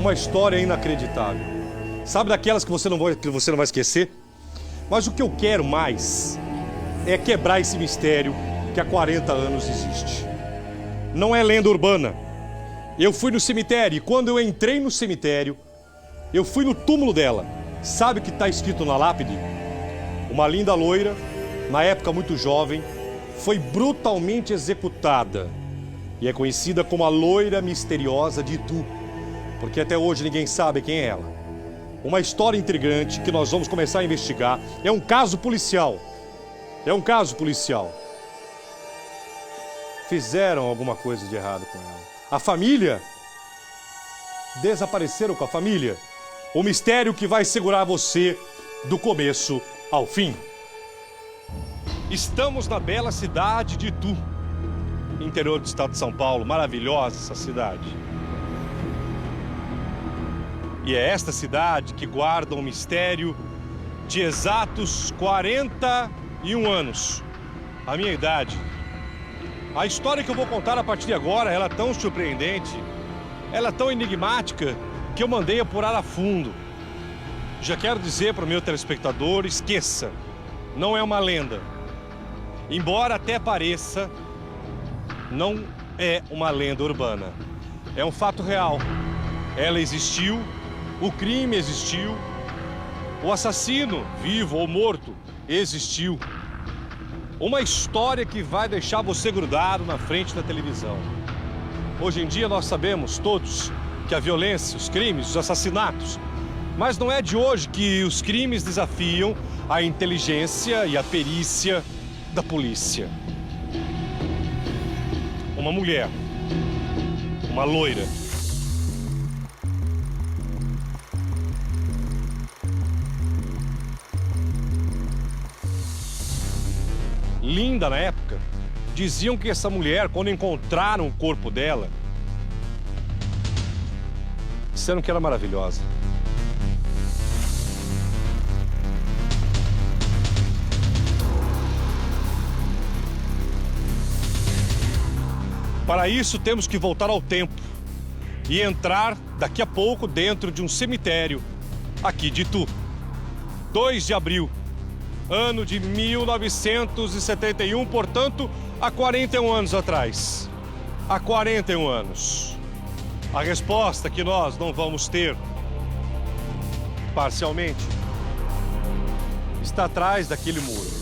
uma história inacreditável. Sabe daquelas que você não vai esquecer? Mas o que eu quero mais é quebrar esse mistério que há 40 anos existe. Não é lenda urbana. Eu fui no cemitério e quando eu entrei no cemitério, eu fui no túmulo dela. Sabe o que está escrito na lápide? Uma linda loira, na época muito jovem, foi brutalmente executada e é conhecida como a loira misteriosa de Itu, porque até hoje ninguém sabe quem é ela. Uma história intrigante que nós vamos começar a investigar. É um caso policial. É um caso policial. Fizeram alguma coisa de errado com ela. A família? Desapareceram com a família. O mistério que vai segurar você do começo ao fim. Estamos na bela cidade de Itu, interior do estado de São Paulo. Maravilhosa essa cidade. E é esta cidade que guarda um mistério de exatos 41 anos. A minha idade. A história que eu vou contar a partir de agora, ela é tão surpreendente, ela é tão enigmática, que eu mandei apurar a fundo. Já quero dizer para o meu telespectador, esqueça, não é uma lenda. Embora até pareça, não é uma lenda urbana. É um fato real. Ela existiu, o crime existiu, o assassino, vivo ou morto, existiu. Uma história que vai deixar você grudado na frente da televisão. Hoje em dia nós sabemos todos que a violência, os crimes, os assassinatos, mas não é de hoje que os crimes desafiam a inteligência e a perícia da polícia. Uma mulher, uma loira, linda na época. Diziam que essa mulher, quando encontraram o corpo dela, disseram que era maravilhosa. Para isso, temos que voltar ao tempo e entrar daqui a pouco dentro de um cemitério aqui de Itu. 2 de abril, ano de 1971, portanto, há 41 anos atrás. Há 41 anos. A resposta que nós não vamos ter, parcialmente, está atrás daquele muro.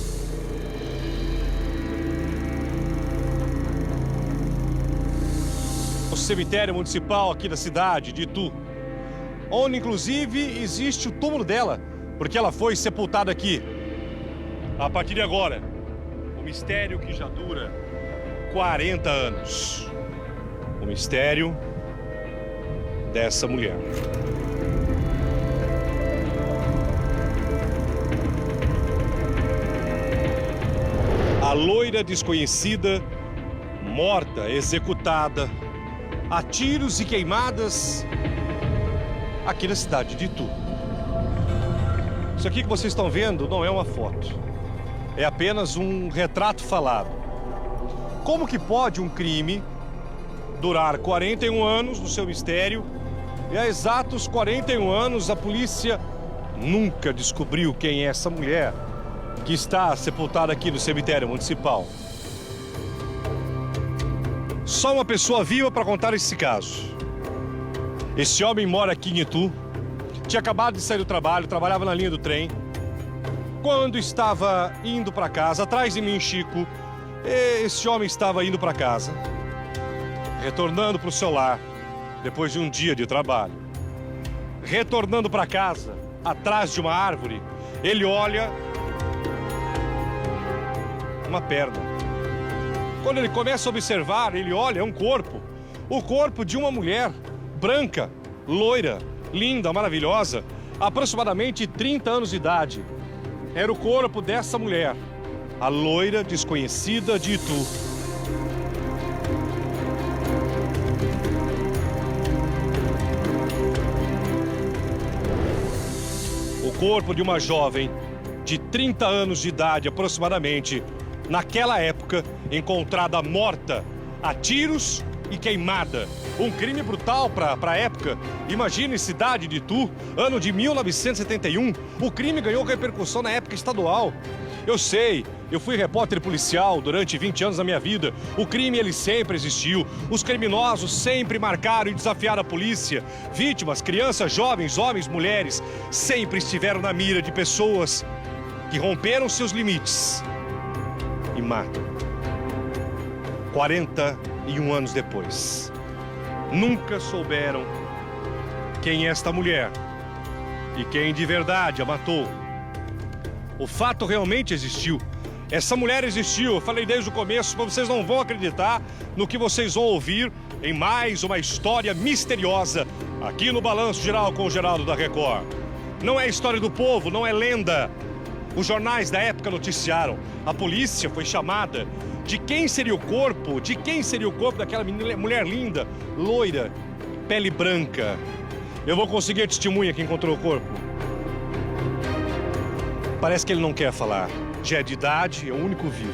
O cemitério municipal aqui da cidade de Itu, onde inclusive existe o túmulo dela, porque ela foi sepultada aqui. A partir de agora, o mistério que já dura 40 anos. O mistério dessa mulher. A loira desconhecida, morta, executada, a tiros e queimadas aqui na cidade de Itu. Isso aqui que vocês estão vendo não é uma foto. É apenas um retrato falado. Como que pode um crime durar 41 anos no seu mistério e há exatos 41 anos a polícia nunca descobriu quem é essa mulher que está sepultada aqui no cemitério municipal? Só uma pessoa viva para contar esse caso. Esse homem mora aqui em Itu, tinha acabado de sair do trabalho, trabalhava na linha do trem. Quando estava indo para casa, atrás de mim, Chico, esse homem estava indo para casa, retornando para o seu lar, depois de um dia de trabalho. Retornando para casa, atrás de uma árvore, ele olha uma perna. Quando ele começa a observar, ele olha, é um corpo. O corpo de uma mulher, branca, loira, linda, maravilhosa, aproximadamente 30 anos de idade. Era o corpo dessa mulher, a loira desconhecida de Itu. O corpo de uma jovem de 30 anos de idade, aproximadamente, naquela época, encontrada morta a tiros e queimada. Um crime brutal para a época. Imagine cidade de Itu, ano de 1971. O crime ganhou repercussão na época estadual. Eu sei, eu fui repórter policial durante 20 anos da minha vida. O crime, ele sempre existiu. Os criminosos sempre marcaram e desafiaram a polícia. Vítimas, crianças, jovens, homens, mulheres, sempre estiveram na mira de pessoas que romperam seus limites e matam. 41 anos depois, nunca souberam quem é esta mulher e quem de verdade a matou. O fato realmente existiu. Essa mulher existiu, eu falei desde o começo, mas vocês não vão acreditar no que vocês vão ouvir em mais uma história misteriosa aqui no Balanço Geral com o Geraldo da Record. Não é história do povo, não é lenda. Os jornais da época noticiaram. A polícia foi chamada. De quem seria o corpo? De quem seria o corpo daquela mulher linda, loira, pele branca? Eu vou conseguir a testemunha que encontrou o corpo. Parece que ele não quer falar. Já é de idade, é o único vivo.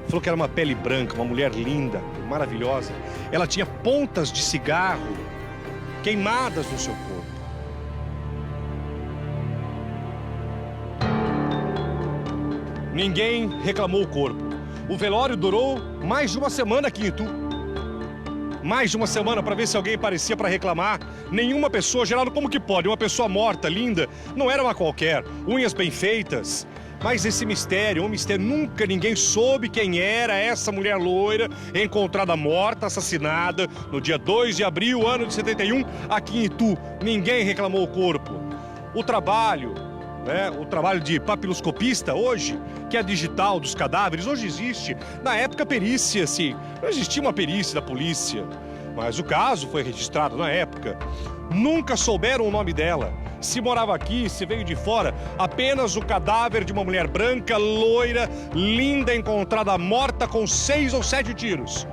Falou que era uma pele branca, uma mulher linda, maravilhosa. Ela tinha pontas de cigarro queimadas no seu corpo. Ninguém reclamou o corpo. O velório durou mais de uma semana aqui em Itu. Mais de uma semana para ver se alguém aparecia para reclamar. Nenhuma pessoa, Geraldo, como que pode? Uma pessoa morta, linda, não era uma qualquer. Unhas bem feitas. Mas esse mistério, um mistério, nunca ninguém soube quem era essa mulher loira encontrada morta, assassinada no dia 2 de abril, ano de 71, aqui em Itu. Ninguém reclamou o corpo. O trabalho de papiloscopista hoje, que é digital dos cadáveres, hoje existe. Na época, perícia, sim. Não existia uma perícia da polícia. Mas o caso foi registrado na época. Nunca souberam o nome dela. Se morava aqui, se veio de fora, apenas o cadáver de uma mulher branca, loira, linda, encontrada morta com 6 ou 7 tiros.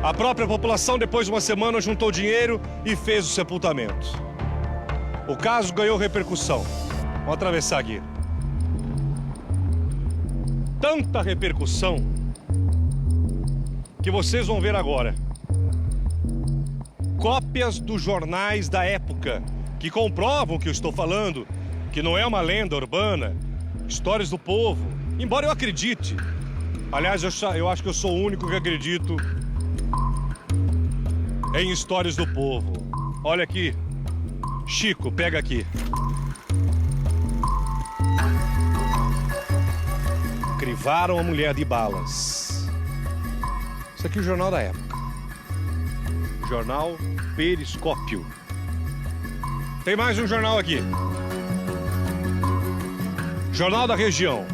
A própria população, depois de uma semana, juntou dinheiro e fez o sepultamento. O caso ganhou repercussão. Vamos atravessar aqui. Tanta repercussão que vocês vão ver agora. Cópias dos jornais da época que comprovam o que eu estou falando, que não é uma lenda urbana, histórias do povo. Embora eu acredite. Aliás, eu acho que eu sou o único que acredito em histórias do povo. Olha aqui. Chico, pega aqui. Crivaram a mulher de balas. Isso aqui é o jornal da época. Jornal Periscópio. Tem mais um jornal aqui. Jornal da Região.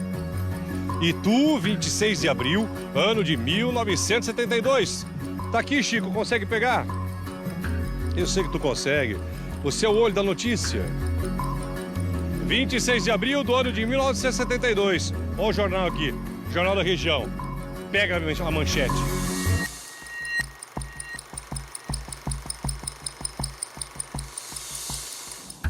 Itu, 26 de abril, ano de 1972. Tá aqui, Chico, consegue pegar? Eu sei que tu consegue. Você é o olho da notícia. 26 de abril do ano de 1972. Olha o jornal aqui, Jornal da Região. Pega a manchete.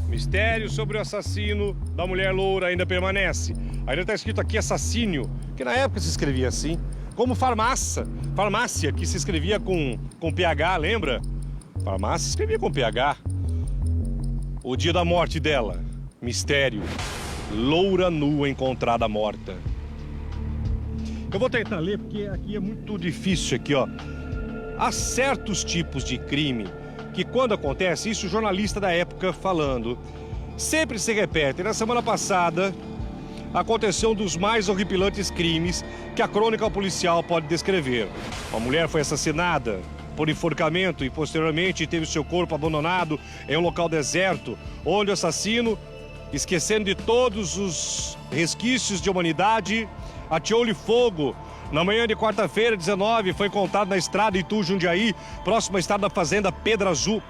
Mistério sobre o assassino da mulher loura ainda permanece. Ainda está escrito aqui assassínio, que na época se escrevia assim. Como farmácia, que se escrevia com PH, lembra? Farmácia se escrevia com PH. O dia da morte dela, mistério, loura nua encontrada morta. Eu vou tentar ler porque aqui é muito difícil aqui, ó. Há certos tipos de crime que quando acontece, isso o jornalista da época falando, sempre se repete. Na semana passada, aconteceu um dos mais horripilantes crimes que a crônica policial pode descrever. Uma mulher foi assassinada por enforcamento e posteriormente teve seu corpo abandonado em um local deserto, onde o assassino, esquecendo de todos os resquícios de humanidade, ateou-lhe fogo. Na manhã de quarta-feira, 19, foi encontrado na estrada Itu, Jundiaí, próxima à estrada da fazenda Pedra Azul,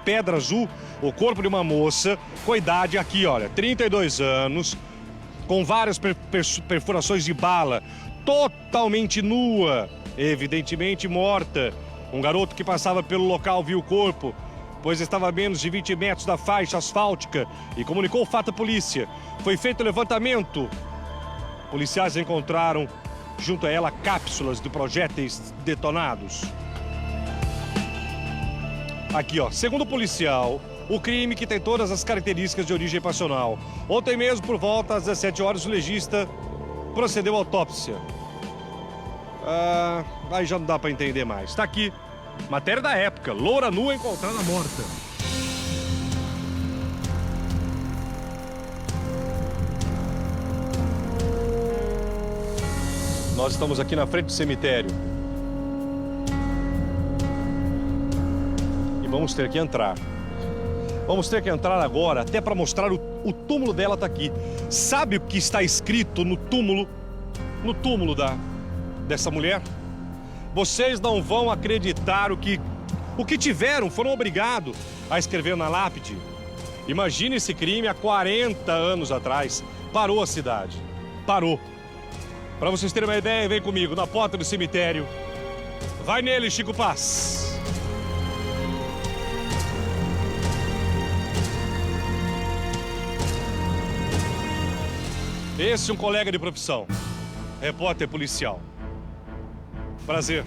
o corpo de uma moça com idade aqui, olha, 32 anos, com várias perfurações de bala, totalmente nua, evidentemente morta. Um garoto que passava pelo local viu o corpo, pois estava a menos de 20 metros da faixa asfáltica e comunicou o fato à polícia. Foi feito o levantamento. Policiais encontraram junto a ela cápsulas de projéteis detonados. Aqui, ó, segundo o policial, o crime que tem todas as características de origem passional. Ontem mesmo, por volta às 17 horas, o legista procedeu à autópsia. Aí já não dá pra entender mais. Tá aqui, matéria da época, loura nua encontrada morta. Nós estamos aqui na frente do cemitério. E vamos ter que entrar. Vamos ter que entrar agora, até para mostrar o túmulo dela tá aqui. Sabe o que está escrito no túmulo? No túmulo dessa mulher? Vocês não vão acreditar o que tiveram, foram obrigados a escrever na lápide. Imagine esse crime há 40 anos atrás. Parou a cidade. Parou. Para vocês terem uma ideia, vem comigo na porta do cemitério. Vai nele, Chico Paz. Esse é um colega de profissão, repórter policial. Prazer.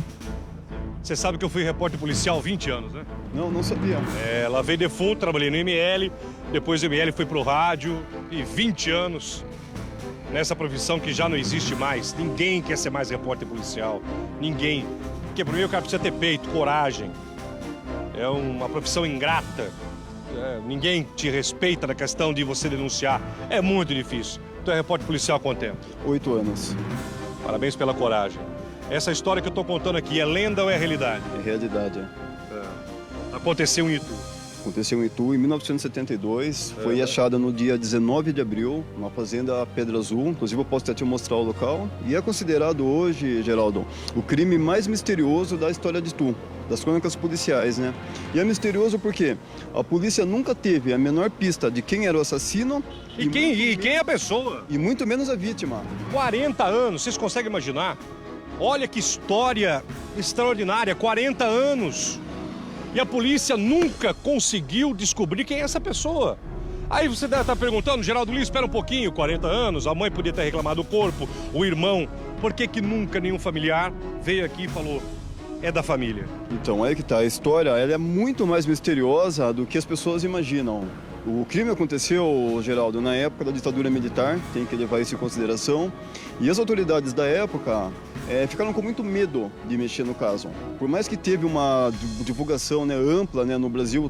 Você sabe que eu fui repórter policial há 20 anos, né? Não sabia. Lavei defunto, trabalhei no ML, depois do ML fui pro rádio e 20 anos nessa profissão que já não existe mais. Ninguém quer ser mais repórter policial, ninguém. Porque primeiro o cara precisa ter peito, coragem. É uma profissão ingrata. Ninguém te respeita na questão de você denunciar. É muito difícil. Tu é repórter policial há quanto tempo? 8 anos. Parabéns pela coragem. Essa história que eu tô contando aqui é lenda ou é realidade? É realidade. Aconteceu em Itu. Aconteceu em Itu em 1972. Foi achada no dia 19 de abril, numa fazenda Pedra Azul. Inclusive eu posso até te mostrar o local. E é considerado hoje, Geraldo, o crime mais misterioso da história de Itu, das crônicas policiais, né? E é misterioso porque a polícia nunca teve a menor pista de quem era o assassino E quem é a pessoa? e muito menos a vítima. 40 anos, vocês conseguem imaginar? Olha que história extraordinária, 40 anos. E a polícia nunca conseguiu descobrir quem é essa pessoa. Aí você deve estar perguntando, Geraldo Luiz, espera um pouquinho, 40 anos, a mãe podia ter reclamado do corpo, o irmão. Por que nunca nenhum familiar veio aqui e falou, é da família? Então, aí que tá. A história ela é muito mais misteriosa do que as pessoas imaginam. O crime aconteceu, Geraldo, na época da ditadura militar, tem que levar isso em consideração. E as autoridades da época ficaram com muito medo de mexer no caso. Por mais que teve uma divulgação, né, ampla, né, no Brasil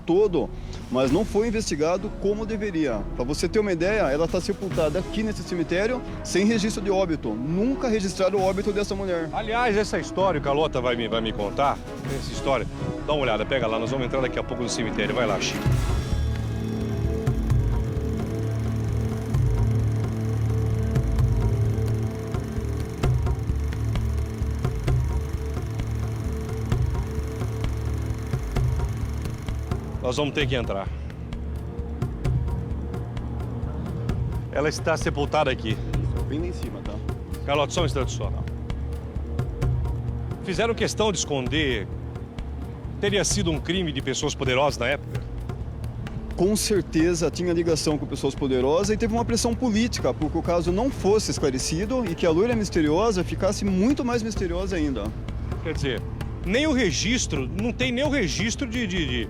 todo, mas não foi investigado como deveria. Para você ter uma ideia, ela está sepultada aqui nesse cemitério sem registro de óbito. Nunca registraram o óbito dessa mulher. Aliás, essa história, o Carlota vai me contar, essa história, dá uma olhada, pega lá, nós vamos entrar daqui a pouco no cemitério. Vai lá, Chico. Nós vamos ter que entrar. Ela está sepultada aqui. Bem lá em cima, tá? Carlota, só um instante só. Fizeram questão de esconder. Teria sido um crime de pessoas poderosas na época? Com certeza tinha ligação com pessoas poderosas e teve uma pressão política para que o caso não fosse esclarecido e que a loira misteriosa ficasse muito mais misteriosa ainda. Quer dizer, nem o registro, não tem nem o registro de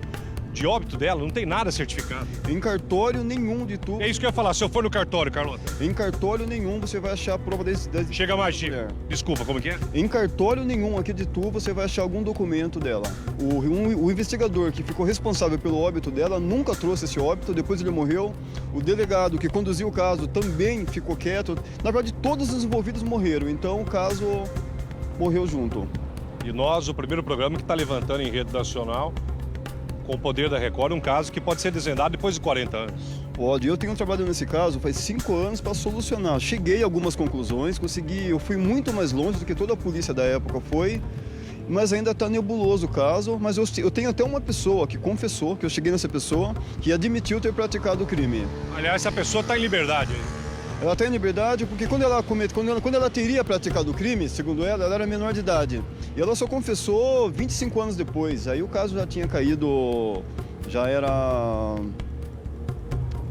óbito dela, não tem nada certificado. Em cartório nenhum de tudo. É isso que eu ia falar, se eu for no cartório, Carlota. Em cartório nenhum você vai achar a prova desse Chega mais, Chico. Desculpa, como que é? Em cartório nenhum aqui de Tu você vai achar algum documento dela. O investigador que ficou responsável pelo óbito dela nunca trouxe esse óbito, depois ele morreu. O delegado que conduziu o caso também ficou quieto. Na verdade, todos os envolvidos morreram, então o caso morreu junto. E nós, o primeiro programa que está levantando em rede nacional, com o poder da Record, um caso que pode ser desvendado depois de 40 anos. Pode. Eu tenho trabalhado nesse caso faz 5 anos para solucionar. Cheguei a algumas conclusões, eu fui muito mais longe do que toda a polícia da época foi, mas ainda está nebuloso o caso. Mas eu tenho até uma pessoa que confessou, que eu cheguei nessa pessoa, que admitiu ter praticado o crime. Aliás, essa pessoa está em liberdade, hein? Ela está em liberdade porque quando ela teria praticado o crime, segundo ela era menor de idade. E ela só confessou 25 anos depois. Aí o caso já tinha caído, já era...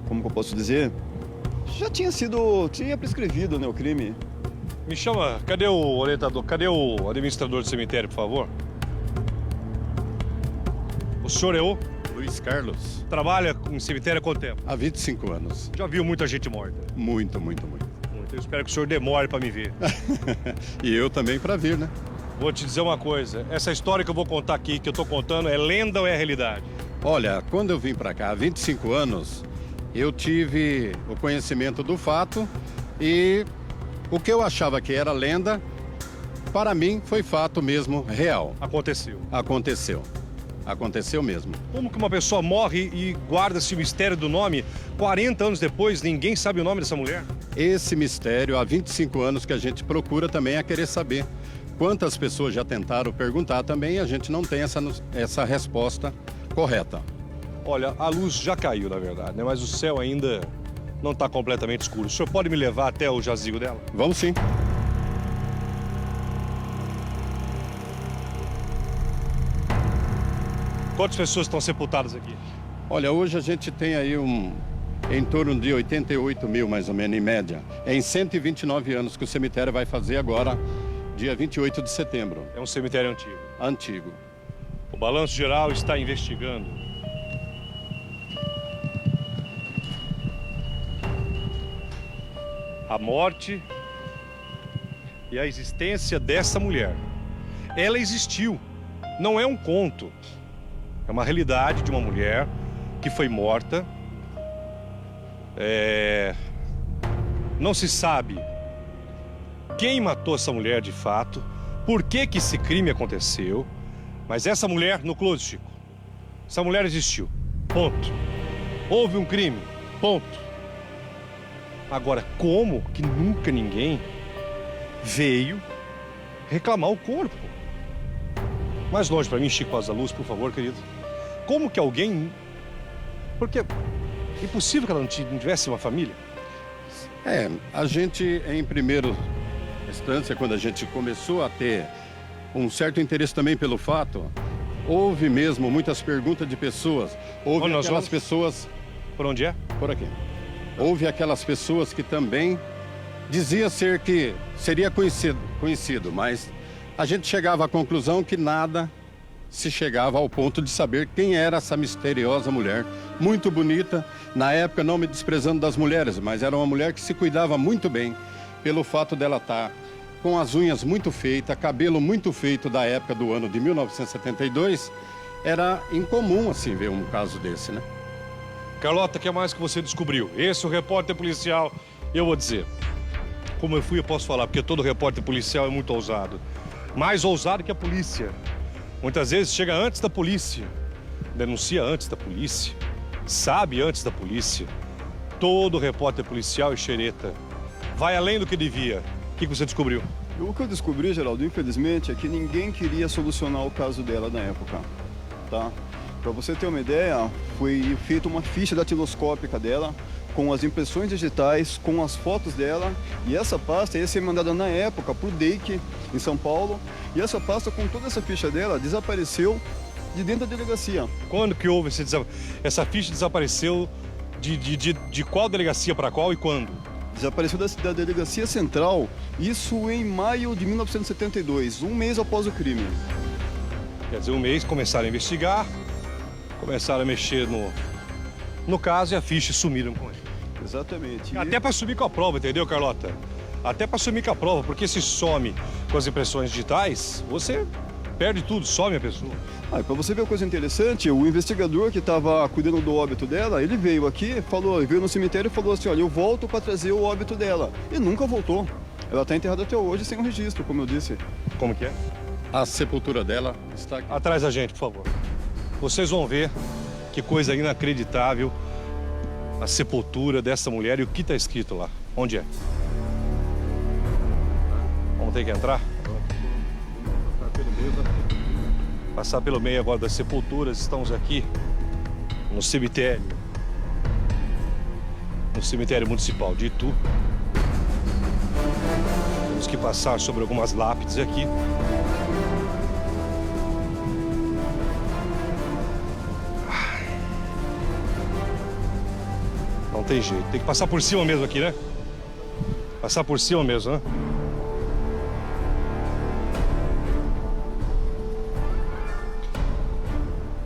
Como que eu posso dizer? Já tinha prescrevido, né, o crime. Me chama, cadê o orientador? Cadê o administrador do cemitério, por favor? O senhor é o? Luiz Carlos, Trabalha em cemitério há quanto tempo? há 25 anos. Já viu muita gente morta? Muito, muito, muito. Muito. Eu espero que o senhor demore para me ver. E eu também para vir, né? Vou te dizer uma coisa, essa história que eu vou contar aqui, que eu tô contando, é lenda ou é realidade? Olha, quando eu vim para cá há 25 anos, eu tive o conhecimento do fato e o que eu achava que era lenda, para mim foi fato mesmo real. Aconteceu. Aconteceu. Aconteceu mesmo. Como que uma pessoa morre e guarda-se o mistério do nome? 40 anos depois, ninguém sabe o nome dessa mulher? Esse mistério, há 25 anos que a gente procura também a querer saber. Quantas pessoas já tentaram perguntar também, a gente não tem essa resposta correta. Olha, a luz já caiu, na verdade, né? Mas o céu ainda não está completamente escuro. O senhor pode me levar até o jazigo dela? Vamos sim. Quantas pessoas estão sepultadas aqui? Olha, hoje a gente tem aí em torno de 88 mil, mais ou menos, em média. É em 129 anos que o cemitério vai fazer agora, dia 28 de setembro. É um cemitério antigo. Antigo. O Balanço Geral está investigando a morte e a existência dessa mulher. Ela existiu, não é um conto. É uma realidade de uma mulher que foi morta. Não se sabe quem matou essa mulher de fato, por que que esse crime aconteceu, mas essa mulher, no close, Chico, essa mulher existiu, ponto. Houve um crime, ponto. Agora, como que nunca ninguém veio reclamar o corpo? Mais longe para mim, Chico Paz da Luz, por favor, querido. Como que alguém... Porque é impossível que ela não tivesse uma família. A gente, em primeira instância, quando a gente começou a ter um certo interesse também pelo fato, houve mesmo muitas perguntas de pessoas. Houve Onde nós aquelas vamos? pessoas... Por onde é? Por aqui. Houve aquelas pessoas que também dizia ser que seria conhecido, mas a gente chegava à conclusão que nada se chegava ao ponto de saber quem era essa misteriosa mulher, muito bonita, na época não me desprezando das mulheres, mas era uma mulher que se cuidava muito bem, pelo fato dela estar com as unhas muito feitas, cabelo muito feito da época do ano de 1972, era incomum assim ver um caso desse, né? Carlota, o que mais que você descobriu? Esse é o repórter policial, eu vou dizer. Como eu fui, eu posso falar, porque todo repórter policial é muito ousado. Mais ousado que a polícia. Muitas vezes chega antes da polícia, denuncia antes da polícia, sabe antes da polícia. Todo repórter policial é xereta. Vai além do que devia. O que você descobriu? O que eu descobri, Geraldo, infelizmente, é que ninguém queria solucionar o caso dela na época, tá? Para você ter uma ideia, foi feita uma ficha datiloscópica dela, com as impressões digitais, com as fotos dela, e essa pasta ia ser mandada na época para o DEIC, em São Paulo, e essa pasta com toda essa ficha dela desapareceu de dentro da delegacia. Quando que houve essa ficha desapareceu de qual delegacia para qual e quando? Desapareceu da delegacia central, isso em maio de 1972, um mês após o crime. Quer dizer, um mês começaram a investigar, começaram a mexer no caso e a ficha sumiram com ele. Exatamente. Até para sumir com a prova, entendeu, Carlota? Até para sumir com a prova, porque se some com as impressões digitais, você perde tudo, some a pessoa. Para você ver uma coisa interessante, o investigador que estava cuidando do óbito dela, ele veio aqui, veio no cemitério e falou assim, olha, eu volto para trazer o óbito dela. E nunca voltou. Ela está enterrada até hoje sem um registro, como eu disse. Como que é? A sepultura dela está aqui. Atrás da gente, por favor. Vocês vão ver que coisa inacreditável a sepultura dessa mulher e o que está escrito lá. Onde é? Vamos ter que entrar? Passar pelo meio agora das sepulturas. Estamos aqui no cemitério. No cemitério municipal de Itu. Temos que passar sobre algumas lápides aqui. Não tem jeito, tem que passar por cima mesmo aqui, né? Passar por cima mesmo, né?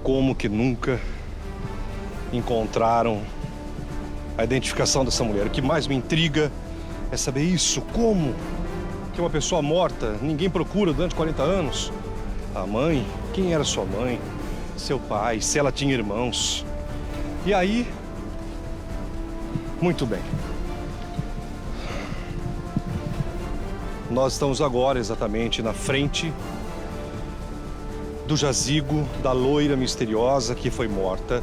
como que nunca encontraram a identificação dessa mulher. O que mais me intriga é saber isso. Como que uma pessoa morta ninguém procura durante 40 anos? A mãe? Quem era sua mãe? Seu pai? Se ela tinha irmãos? E aí... Muito bem. Nós estamos agora exatamente na frente do jazigo da loira misteriosa que foi morta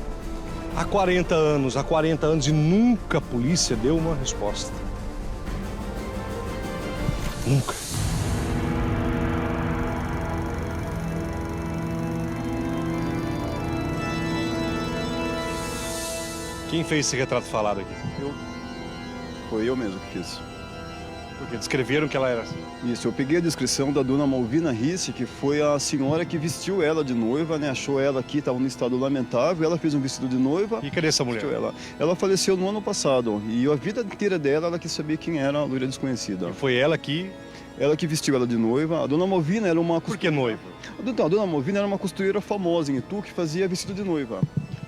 há 40 anos e nunca a polícia deu uma resposta. Nunca. Quem fez esse retrato falado aqui? Foi eu mesmo que fiz. Porque descreveram que ela era assim. Isso, eu peguei a descrição da dona Malvina Risse, que foi a senhora que vestiu ela de noiva, né? Achou ela aqui, estava num estado lamentável, ela fez um vestido de noiva. E cadê essa mulher? Vestiu ela. Ela faleceu no ano passado, e a vida inteira dela, ela quis saber quem era a loira desconhecida. E foi ela que... Ela que vestiu ela de noiva. A dona Malvina era uma... Por que noiva? Então, a dona Malvina era uma costureira famosa em Itu, que fazia vestido de noiva.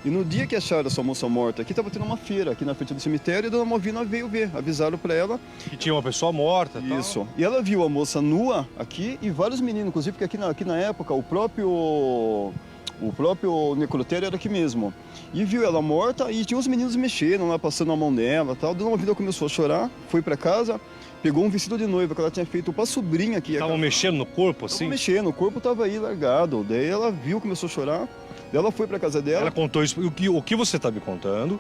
E no dia que acharam essa moça morta aqui, estava tendo uma feira aqui na frente do cemitério, e a dona Malvina veio ver, avisaram para ela. Que tinha uma pessoa morta e Isso. tal. E ela viu a moça nua aqui e vários meninos, inclusive, porque aqui na época o próprio necrotério era aqui mesmo. E viu ela morta e tinha os meninos mexendo lá, passando a mão nela e tal. A dona Malvina começou a chorar, foi para casa, pegou um vestido de noiva que ela tinha feito para a sobrinha aqui. Estavam mexendo no corpo, assim? Estavam mexendo, o corpo estava aí largado. Daí ela viu, começou a chorar. Ela foi para casa dela. Ela contou isso. O que você está me contando,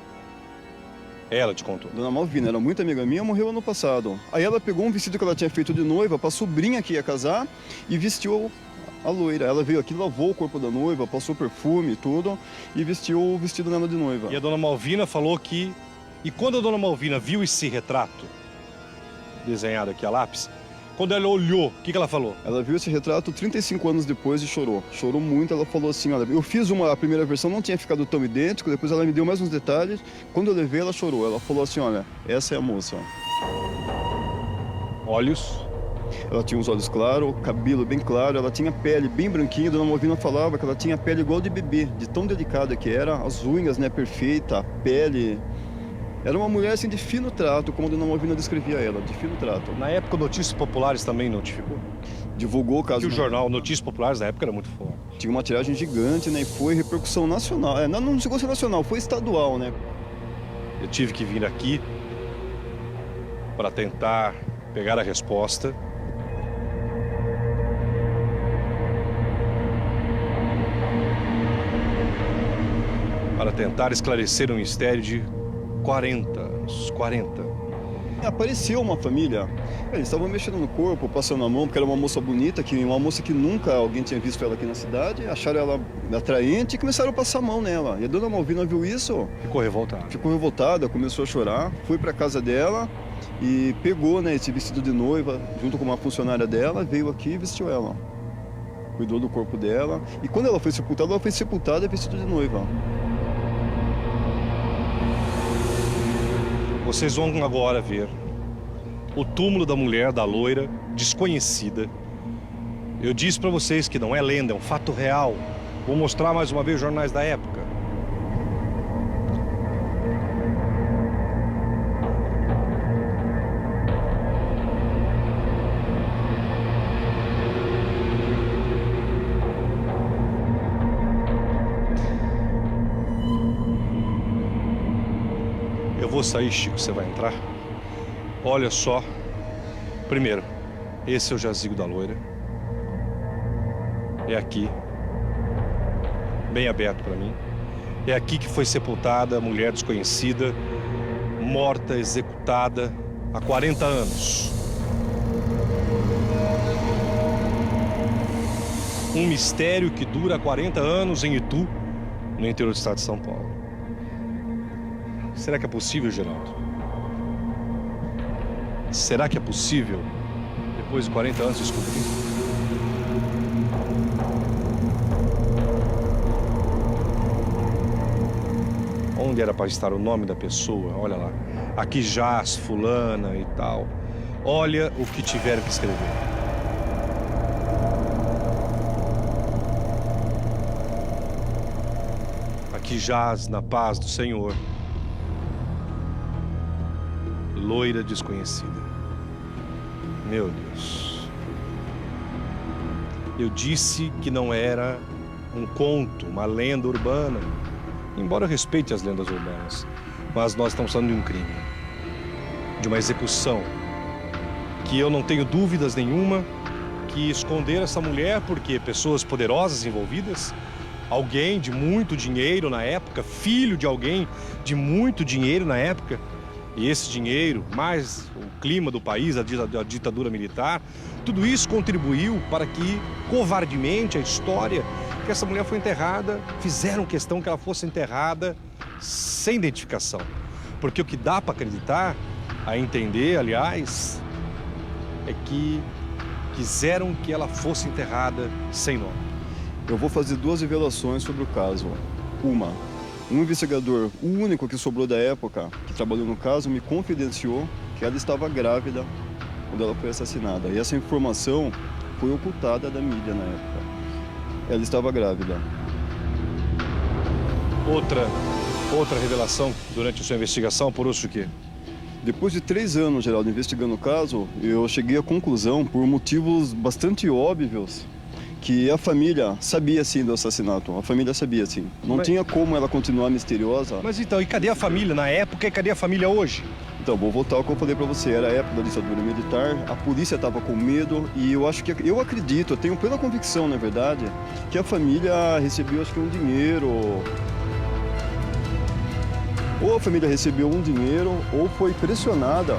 ela te contou. Dona Malvina era muito amiga minha, morreu ano passado. Aí ela pegou um vestido que ela tinha feito de noiva para a sobrinha que ia casar e vestiu a loira. Ela veio aqui, lavou o corpo da noiva, passou perfume e tudo e vestiu o vestido dela de noiva. E a dona Malvina falou que... E quando a dona Malvina viu esse retrato desenhado aqui a lápis, quando ela olhou, o que ela falou? Ela viu esse retrato 35 anos depois e chorou. Chorou muito, ela falou assim, olha, eu fiz a primeira versão, não tinha ficado tão idêntico, depois ela me deu mais uns detalhes. Quando eu levei, ela chorou. Ela falou assim, olha, essa é a moça. Olhos. Ela tinha os olhos claros, cabelo bem claro, ela tinha pele bem branquinha. A dona Malvina falava que ela tinha pele igual de bebê, de tão delicada que era, as unhas, né, perfeita, a pele... Era uma mulher assim de fino trato, como a dona Malvina descrevia ela, de fino trato. Na época, Notícias Populares também notificou. Divulgou o caso. E o jornal Notícias Populares na época era muito forte. Tinha uma tiragem gigante, né? E foi repercussão nacional. Não chegou a ser nacional, foi estadual, né? Eu tive que vir aqui para tentar pegar a resposta. Para tentar esclarecer um mistério de 40 anos. 40. Apareceu uma família, eles estavam mexendo no corpo, passando a mão, porque era uma moça bonita, uma moça que nunca alguém tinha visto ela aqui na cidade, acharam ela atraente e começaram a passar a mão nela. E a dona Malvina viu isso. Ficou revoltada. Ficou revoltada, começou a chorar, foi para casa dela e pegou, né, esse vestido de noiva, junto com uma funcionária dela, veio aqui e vestiu ela. Cuidou do corpo dela. E quando ela foi sepultada vestida de noiva. Vocês vão agora ver o túmulo da mulher, da loira, desconhecida. Eu disse para vocês que não é lenda, é um fato real. Vou mostrar mais uma vez os jornais da época. Eu vou sair, Chico, você vai entrar. Olha só. Primeiro, esse é o jazigo da loira. É aqui. Bem aberto para mim. É aqui que foi sepultada a mulher desconhecida, morta, executada há 40 anos. Um mistério que dura 40 anos em Itu, no interior do estado de São Paulo. Será que é possível, Geraldo? Será que é possível, depois de 40 anos, descobrir? Onde era para estar o nome da pessoa? Olha lá. Aqui jaz fulana e tal. Olha o que tiveram que escrever. que jaz na paz do Senhor. Loira desconhecida. Meu Deus. Eu disse que não era um conto, uma lenda urbana, embora eu respeite as lendas urbanas, mas nós estamos falando de um crime, de uma execução, que eu não tenho dúvidas nenhuma que esconder essa mulher, porque pessoas poderosas envolvidas, alguém de muito dinheiro na época, filho de alguém de muito dinheiro na época, e esse dinheiro, mais o clima do país, a ditadura militar, tudo isso contribuiu para que, covardemente, a história que essa mulher foi enterrada, fizeram questão que ela fosse enterrada sem identificação. Porque o que dá para acreditar, a entender, aliás, é que quiseram que ela fosse enterrada sem nome. Eu vou fazer 2 revelações sobre o caso. Uma, um investigador, o único que sobrou da época, que trabalhou no caso, me confidenciou que ela estava grávida quando ela foi assassinada. E essa informação foi ocultada da mídia na época. Ela estava grávida. Outra revelação durante a sua investigação, por isso o quê? Depois de 3 anos, Geraldo, investigando o caso, eu cheguei à conclusão, por motivos bastante óbvios, que a família sabia sim do assassinato. A família sabia sim. Não tinha como ela continuar misteriosa. Mas então, e cadê a família na época e cadê a família hoje? Então, vou voltar ao que eu falei para você. Era a época da ditadura militar, a polícia estava com medo e eu acredito, eu tenho plena convicção, na verdade, que a família recebeu, acho que um dinheiro. Ou a família recebeu um dinheiro ou foi pressionada.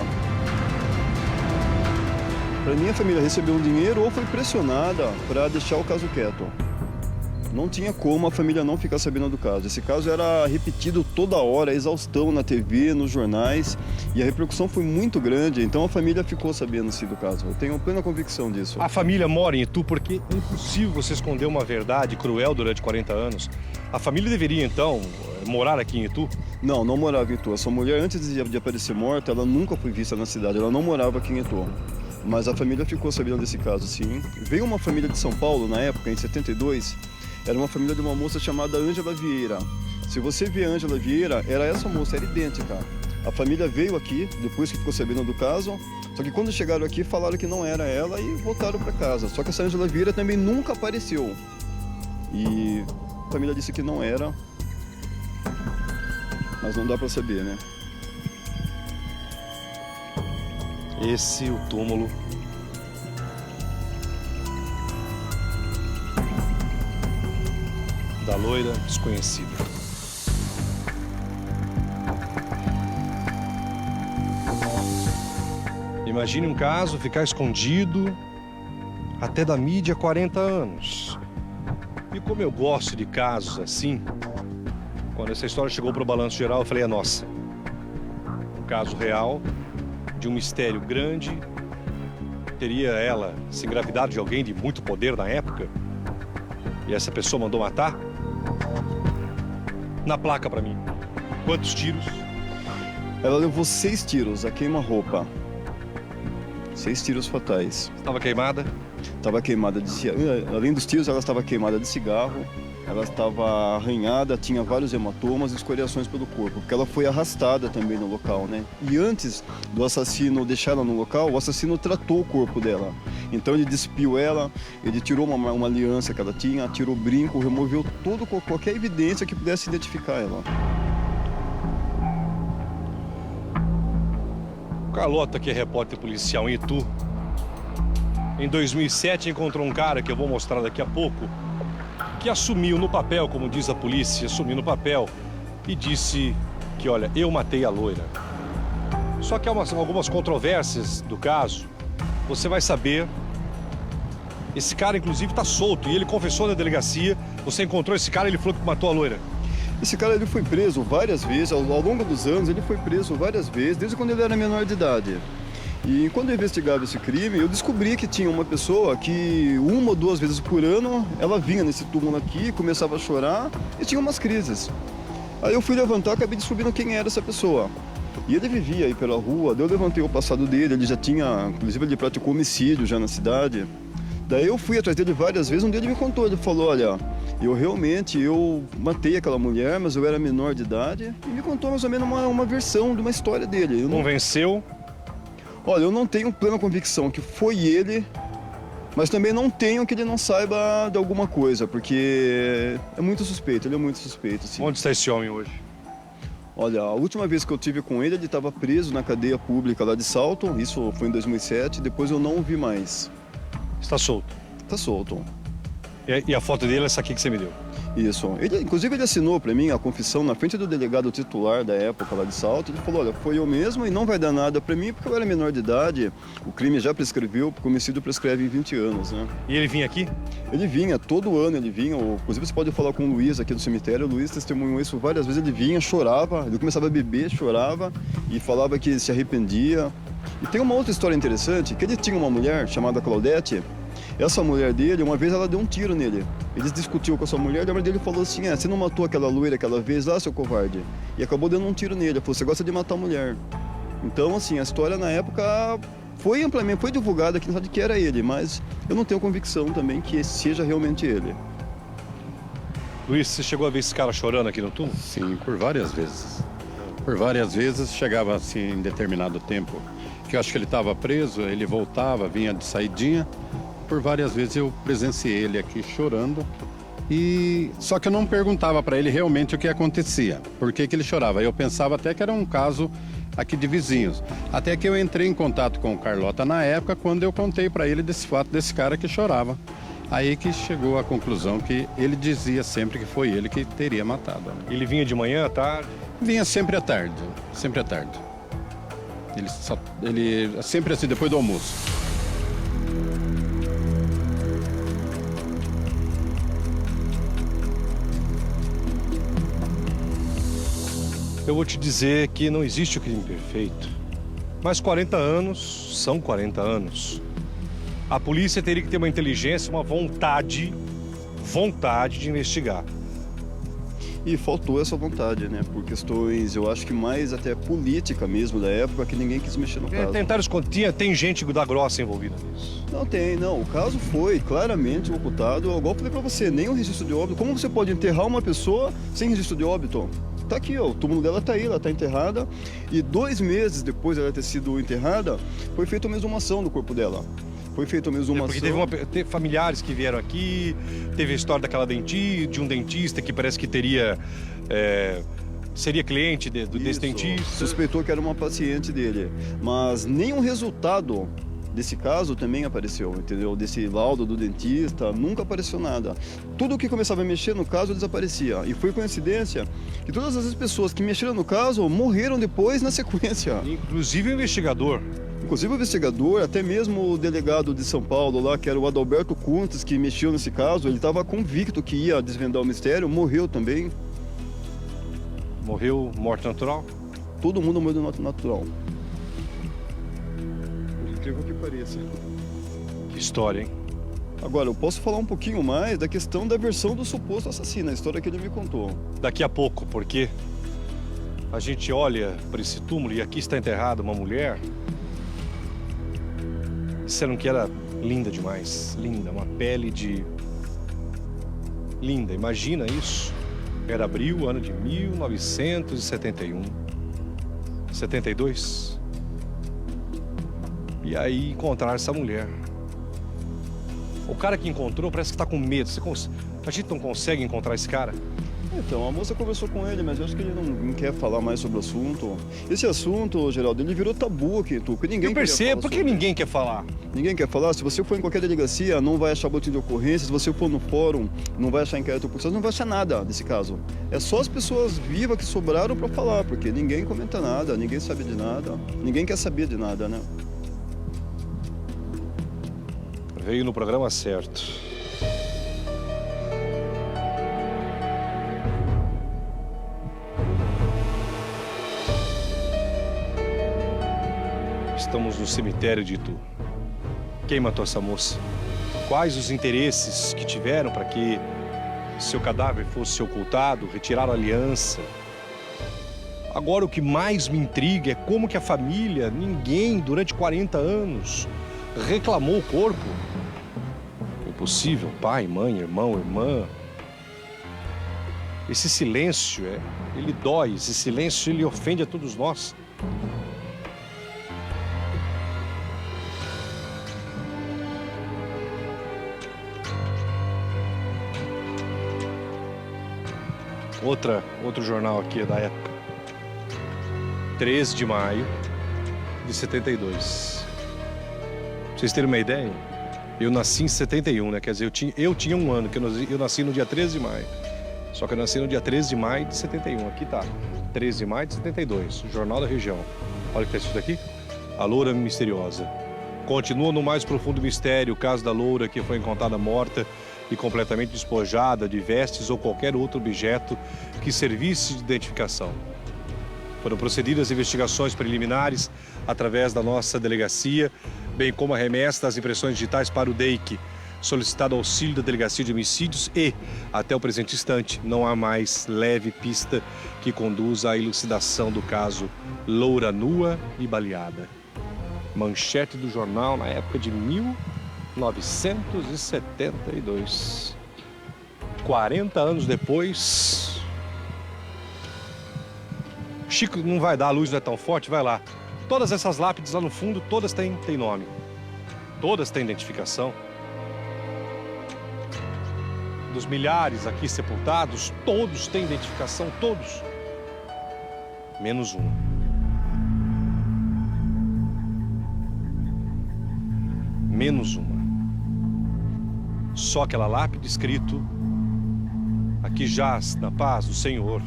Para mim, a família recebeu um dinheiro ou foi pressionada para deixar o caso quieto. Não tinha como a família não ficar sabendo do caso. Esse caso era repetido toda hora, exaustão na TV, nos jornais, e a repercussão foi muito grande, então a família ficou sabendo sim do caso. Eu tenho plena convicção disso. A família mora em Itu porque é impossível você esconder uma verdade cruel durante 40 anos. A família deveria, então, morar aqui em Itu? Não, não morava em Itu. Essa mulher, antes de aparecer morta, ela nunca foi vista na cidade, ela não morava aqui em Itu. Mas a família ficou sabendo desse caso, sim. Veio uma família de São Paulo, na época, em 72, era uma família de uma moça chamada Ângela Vieira. Se você vê a Ângela Vieira, era essa moça, era idêntica. A família veio aqui, depois que ficou sabendo do caso, só que quando chegaram aqui, falaram que não era ela e voltaram para casa. Só que essa Ângela Vieira também nunca apareceu. E a família disse que não era, mas não dá para saber, né? Esse é o túmulo da loira desconhecida. Imagine um caso ficar escondido até da mídia há 40 anos. E como eu gosto de casos assim, quando essa história chegou para o Balanço Geral, eu falei, é nossa. Um caso real, de um mistério grande. Teria ela se engravidado de alguém de muito poder na época? E essa pessoa mandou matar? Na placa pra mim. Quantos tiros? Ela levou 6 tiros a queima-roupa. 6 tiros fatais. Estava queimada? Estava queimada de cigarro. Além dos tiros, ela estava queimada de cigarro. Ela estava arranhada, tinha vários hematomas e escoriações pelo corpo, porque ela foi arrastada também no local, né? E antes do assassino deixar ela no local, o assassino tratou o corpo dela. Então ele despiu ela, ele tirou uma aliança que ela tinha, tirou o brinco, removeu qualquer evidência que pudesse identificar ela. O Carlota, que é repórter policial em Itu, em 2007 encontrou um cara que eu vou mostrar daqui a pouco, que assumiu no papel, como diz a polícia, assumiu no papel e disse que, olha, eu matei a loira. Só que há algumas controvérsias do caso, você vai saber. Esse cara, inclusive, está solto e ele confessou na delegacia. Você encontrou esse cara e ele falou que matou a loira. Esse cara ele foi preso várias vezes, ao longo dos anos ele foi preso várias vezes, desde quando ele era menor de idade. E quando eu investigava esse crime, eu descobri que tinha uma pessoa que 1 ou 2 vezes por ano, ela vinha nesse túmulo aqui, começava a chorar e tinha umas crises. Aí eu fui levantar, acabei descobrindo quem era essa pessoa. E ele vivia aí pela rua, daí eu levantei o passado dele, ele já tinha, inclusive ele praticou homicídio já na cidade. Daí eu fui atrás dele várias vezes, um dia ele me contou, ele falou, olha, Eu matei aquela mulher, mas eu era menor de idade, e me contou mais ou menos uma versão de uma história dele. Convenceu? Olha, eu não tenho plena convicção que foi ele, mas também não tenho que ele não saiba de alguma coisa, porque é muito suspeito, ele é muito suspeito, sim. Onde está esse homem hoje? Olha, a última vez que eu tive com ele estava preso na cadeia pública lá de Salto, isso foi em 2007, depois eu não o vi mais. Está solto. Tá solto. E a foto dele é essa aqui que você me deu? Isso. Inclusive ele assinou para mim a confissão na frente do delegado titular da época lá de Salto. Ele falou, olha, foi eu mesmo e não vai dar nada para mim porque eu era menor de idade. O crime já prescreveu, porque o homicídio prescreve em 20 anos, né? E ele vinha aqui? Ele vinha, todo ano ele vinha. Inclusive você pode falar com o Luiz aqui do cemitério. O Luiz testemunhou isso várias vezes. Ele vinha, chorava, ele começava a beber, chorava e falava que se arrependia. E tem uma outra história interessante, que ele tinha uma mulher chamada Claudete. Essa mulher dele, uma vez ela deu um tiro nele. Eles discutiu com essa mulher, e a mulher dele falou assim, você não matou aquela loira aquela vez lá, seu covarde? E acabou dando um tiro nele. Ela falou, você gosta de matar a mulher. Então, assim, a história na época foi amplamente, foi divulgada que sabe que era ele, mas eu não tenho convicção também que seja realmente ele. Luiz, você chegou a ver esse cara chorando aqui no túmulo? Sim, por várias vezes. Por várias vezes chegava assim em determinado tempo, que eu acho que ele estava preso, ele voltava, vinha de saidinha. Por várias vezes eu presenciei ele aqui chorando. Só que eu não perguntava para ele realmente o que acontecia, por que ele chorava. Eu pensava até que era um caso aqui de vizinhos. Até que eu entrei em contato com o Carlota na época, quando eu contei para ele desse fato desse cara que chorava. Aí que chegou à conclusão que ele dizia sempre que foi ele que teria matado. Ele vinha de manhã, à tarde? Vinha sempre à tarde, sempre à tarde. Ele sempre assim, depois do almoço. Eu vou te dizer que não existe o crime perfeito. Mas 40 anos são 40 anos. A polícia teria que ter uma inteligência, uma vontade de investigar. E faltou essa vontade, né? Por questões, eu acho que mais até política mesmo da época, que ninguém quis mexer no caso. Tentaram esconder, tem gente da grossa envolvida nisso. Não. O caso foi claramente ocultado. Igual eu falei pra você, nem o registro de óbito. Como você pode enterrar uma pessoa sem registro de óbito? Tá aqui, ó, o túmulo dela tá aí, ela tá enterrada. E 2 meses depois dela ter sido enterrada, foi feita uma exumação do corpo dela. Foi feita uma exumação. Porque teve familiares que vieram aqui, teve a história de um dentista que parece que seria cliente desse dentista. Suspeitou que era uma paciente dele. Mas nenhum resultado desse caso também apareceu, entendeu? Desse laudo do dentista, nunca apareceu nada. Tudo que começava a mexer no caso desaparecia. E foi coincidência que todas as pessoas que mexeram no caso morreram depois na sequência. Inclusive o investigador. Inclusive o investigador, até mesmo o delegado de São Paulo lá, que era o Adalberto Cuntes, que mexeu nesse caso, ele estava convicto que ia desvendar o mistério, morreu também. Morreu morte natural? Todo mundo morreu natural. Por incrível que pareça. Que história, hein? Agora, eu posso falar um pouquinho mais da questão da versão do suposto assassino, a história que ele me contou. Daqui a pouco, porque a gente olha para esse túmulo e aqui está enterrada uma mulher. Disseram que era linda demais, linda, uma pele de... linda, imagina isso. Era abril, ano de 1971. 72. E aí encontraram essa mulher. O cara que encontrou parece que está com medo. A gente não consegue encontrar esse cara? Então, a moça conversou com ele, mas eu acho que ele não quer falar mais sobre o assunto. Esse assunto, Geraldo, ele virou tabu aqui, porque ninguém Eu percebo, por que ninguém quer falar? Ninguém quer falar. Se você for em qualquer delegacia, não vai achar boletim de ocorrência. Se você for no fórum, não vai achar inquérito por não vai achar nada desse caso. É só as pessoas vivas que sobraram para falar, porque ninguém comenta nada, ninguém sabe de nada, ninguém quer saber de nada, né? Veio no programa certo. Estamos no cemitério de Itu. Quem matou essa moça? Quais os interesses que tiveram para que seu cadáver fosse ocultado, retiraram a aliança? Agora o que mais me intriga é como que a família, ninguém durante 40 anos reclamou o corpo. Impossível, pai, mãe, irmão, irmã. Esse silêncio, ele dói, esse silêncio, ele ofende a todos nós. Outro jornal aqui da época. 13 de maio de 72. Pra vocês terem uma ideia, eu nasci em 71, né? Quer dizer, eu tinha um ano, que eu nasci no dia 13 de maio. Só que eu nasci no dia 13 de maio de 71. Aqui tá, 13 de maio de 72, Jornal da Região. Olha o que tá escrito aqui. A loura misteriosa. Continua no mais profundo mistério o caso da loura que foi encontrada morta e completamente despojada de vestes ou qualquer outro objeto que servisse de identificação. Foram procedidas investigações preliminares através da nossa delegacia, bem como a remessa das impressões digitais para o DEIC, solicitado auxílio da Delegacia de Homicídios e, até o presente instante, não há mais leve pista que conduza à elucidação do caso Loura Nua e Baleada. Manchete do jornal na época de 1972. 40 anos depois... Chico, não vai dar, a luz não é tão forte, vai lá. Todas essas lápides lá no fundo, todas têm nome. Todas têm identificação. Dos milhares aqui sepultados, todos têm identificação, todos. Menos uma. Menos uma. Só aquela lápide escrito: aqui jaz na paz do Senhor.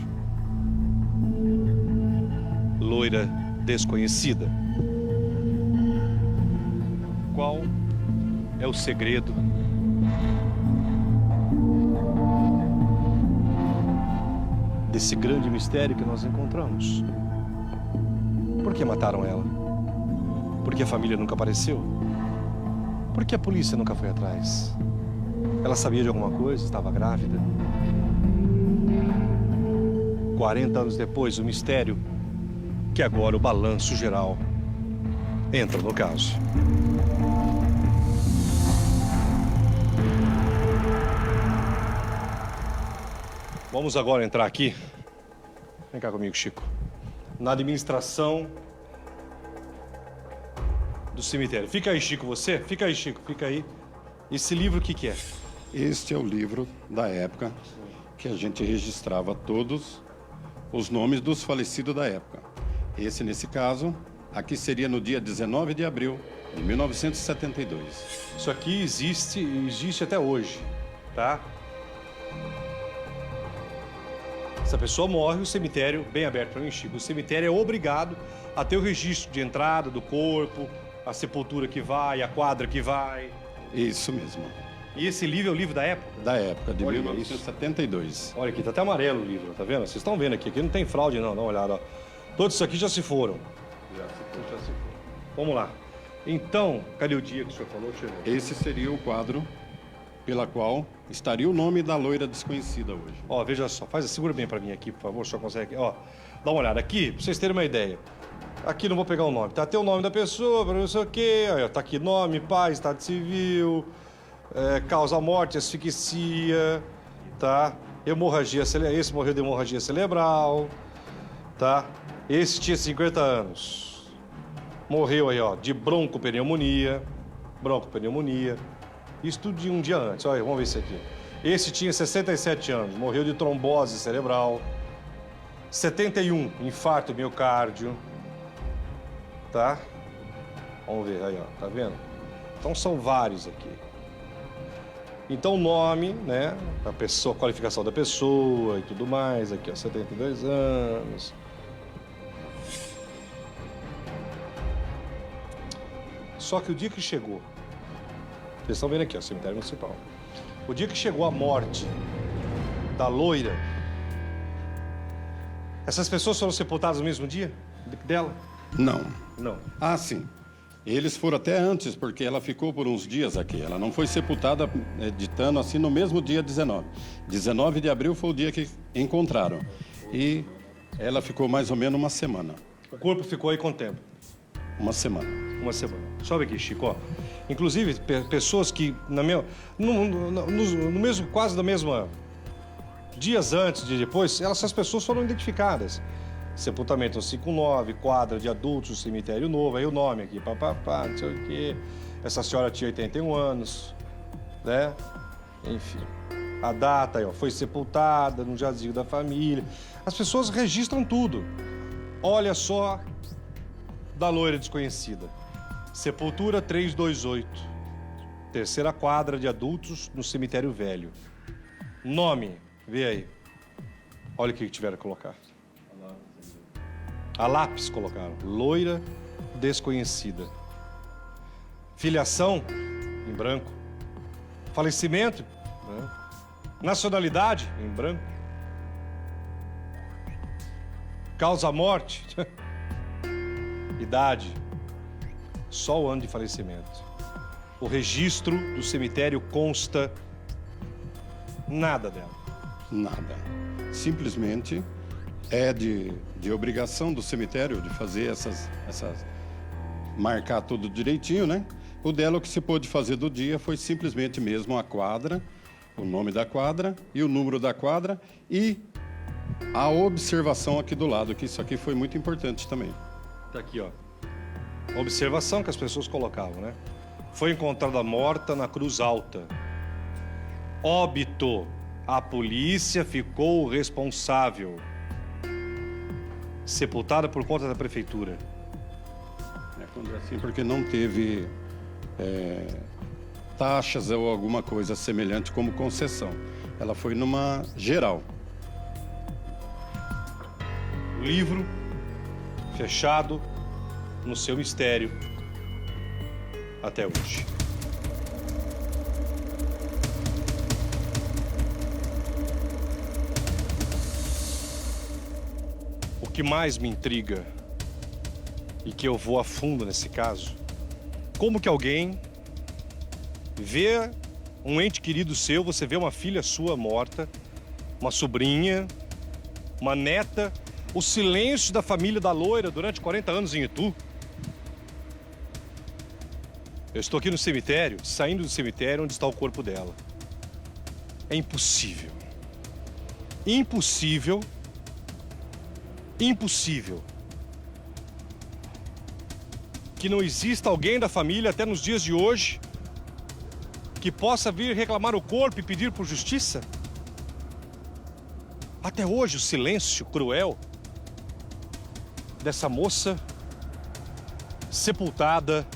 Loira desconhecida. Qual é o segredo desse grande mistério que nós encontramos? Por que mataram ela? Por que a família nunca apareceu? Por que a polícia nunca foi atrás? Ela sabia de alguma coisa? Estava grávida? 40 anos depois, o mistério que agora o balanço geral entra no caso. Vamos agora entrar aqui. Vem cá comigo, Chico. Na administração do cemitério. Fica aí, Chico, você? Fica aí, Chico, fica aí. Esse livro, o que é? Este é o livro da época que a gente registrava todos os nomes dos falecidos da época. Esse, nesse caso, aqui seria no dia 19 de abril de 1972. Isso aqui existe até hoje, tá? Se a pessoa morre, o cemitério, bem aberto para mim, Chico, o cemitério é obrigado a ter o registro de entrada do corpo, a sepultura que vai, a quadra que vai. Isso mesmo. E esse livro é o livro da época? Da época, de Olha 1972. Olha aqui, tá até amarelo o livro, tá vendo? Vocês estão vendo aqui não tem fraude não, dá uma olhada, ó. Todos isso aqui já se foram. Já se foram. Vamos lá. Então, cadê o dia que o senhor falou? Deixa eu ver. Esse seria o quadro pela qual estaria o nome da loira desconhecida hoje. Ó, veja só, segura bem pra mim aqui, por favor, o senhor consegue. Ó, dá uma olhada aqui, pra vocês terem uma ideia. Aqui não vou pegar o nome, tá? Tem o nome da pessoa, não sei o quê. Aí, ó, tá aqui nome, pai, estado civil, causa morte, asfixia, tá? Hemorragia cerebral, esse morreu de hemorragia cerebral, tá? Esse tinha 50 anos. Morreu aí, ó, de broncopneumonia. Isso tudo de um dia antes. Olha, vamos ver esse aqui. Esse tinha 67 anos, morreu de trombose cerebral. 71, infarto miocárdio. Tá? Vamos ver aí, ó, tá vendo? Então são vários aqui. Então o nome, né, a pessoa, a qualificação da pessoa e tudo mais, aqui ó, 72 anos. Só que o dia que chegou, vocês estão vendo aqui, ó, cemitério municipal. O dia que chegou a morte da loira, essas pessoas foram sepultadas no mesmo dia dela? Não. Não. Ah, sim. Eles foram até antes, porque ela ficou por uns dias aqui. Ela não foi sepultada ditando assim no mesmo dia 19. 19 de abril foi o dia que encontraram. E ela ficou mais ou menos uma semana. O corpo ficou aí quanto tempo? Uma semana. Uma semana. Sobe aqui, Chico, ó. Inclusive, pessoas que no mesmo, quase da mesma Dias antes, dias depois, essas pessoas foram identificadas. Sepultamento no 59, quadra de adultos, cemitério novo, aí o nome aqui, papapá, não sei o quê. Essa senhora tinha 81 anos, né? Enfim, a data aí, ó, foi sepultada no jazigo da família. As pessoas registram tudo. Olha só da loira desconhecida. Sepultura 328. Terceira quadra de adultos no cemitério velho. Nome, vê aí. Olha o que tiveram que colocar. A lápis colocaram. Loira desconhecida. Filiação, em branco. Falecimento, branco. Nacionalidade, em branco. Causa-morte, idade, só o ano de falecimento. O registro do cemitério consta nada dela. Nada. Simplesmente é de obrigação do cemitério de fazer marcar tudo direitinho, né? O dela, o que se pôde fazer do dia foi simplesmente mesmo a quadra, o nome da quadra e o número da quadra e a observação aqui do lado, que isso aqui foi muito importante também. Tá aqui, ó. Observação que as pessoas colocavam, né? Foi encontrada morta na Cruz Alta. Óbito. A polícia ficou responsável. Sepultada por conta da prefeitura. É quando é assim, porque não teve taxas ou alguma coisa semelhante como concessão. Ela foi numa geral. O livro fechado no seu mistério até hoje. O que mais me intriga e que eu vou a fundo nesse caso, como que alguém vê um ente querido seu, você vê uma filha sua morta, uma sobrinha, uma neta, o silêncio da família da loira durante 40 anos em Itu. Eu estou aqui no cemitério, saindo do cemitério onde está o corpo dela. É impossível. Impossível. Impossível que não exista alguém da família até nos dias de hoje que possa vir reclamar o corpo e pedir por justiça. Até hoje o silêncio cruel dessa moça sepultada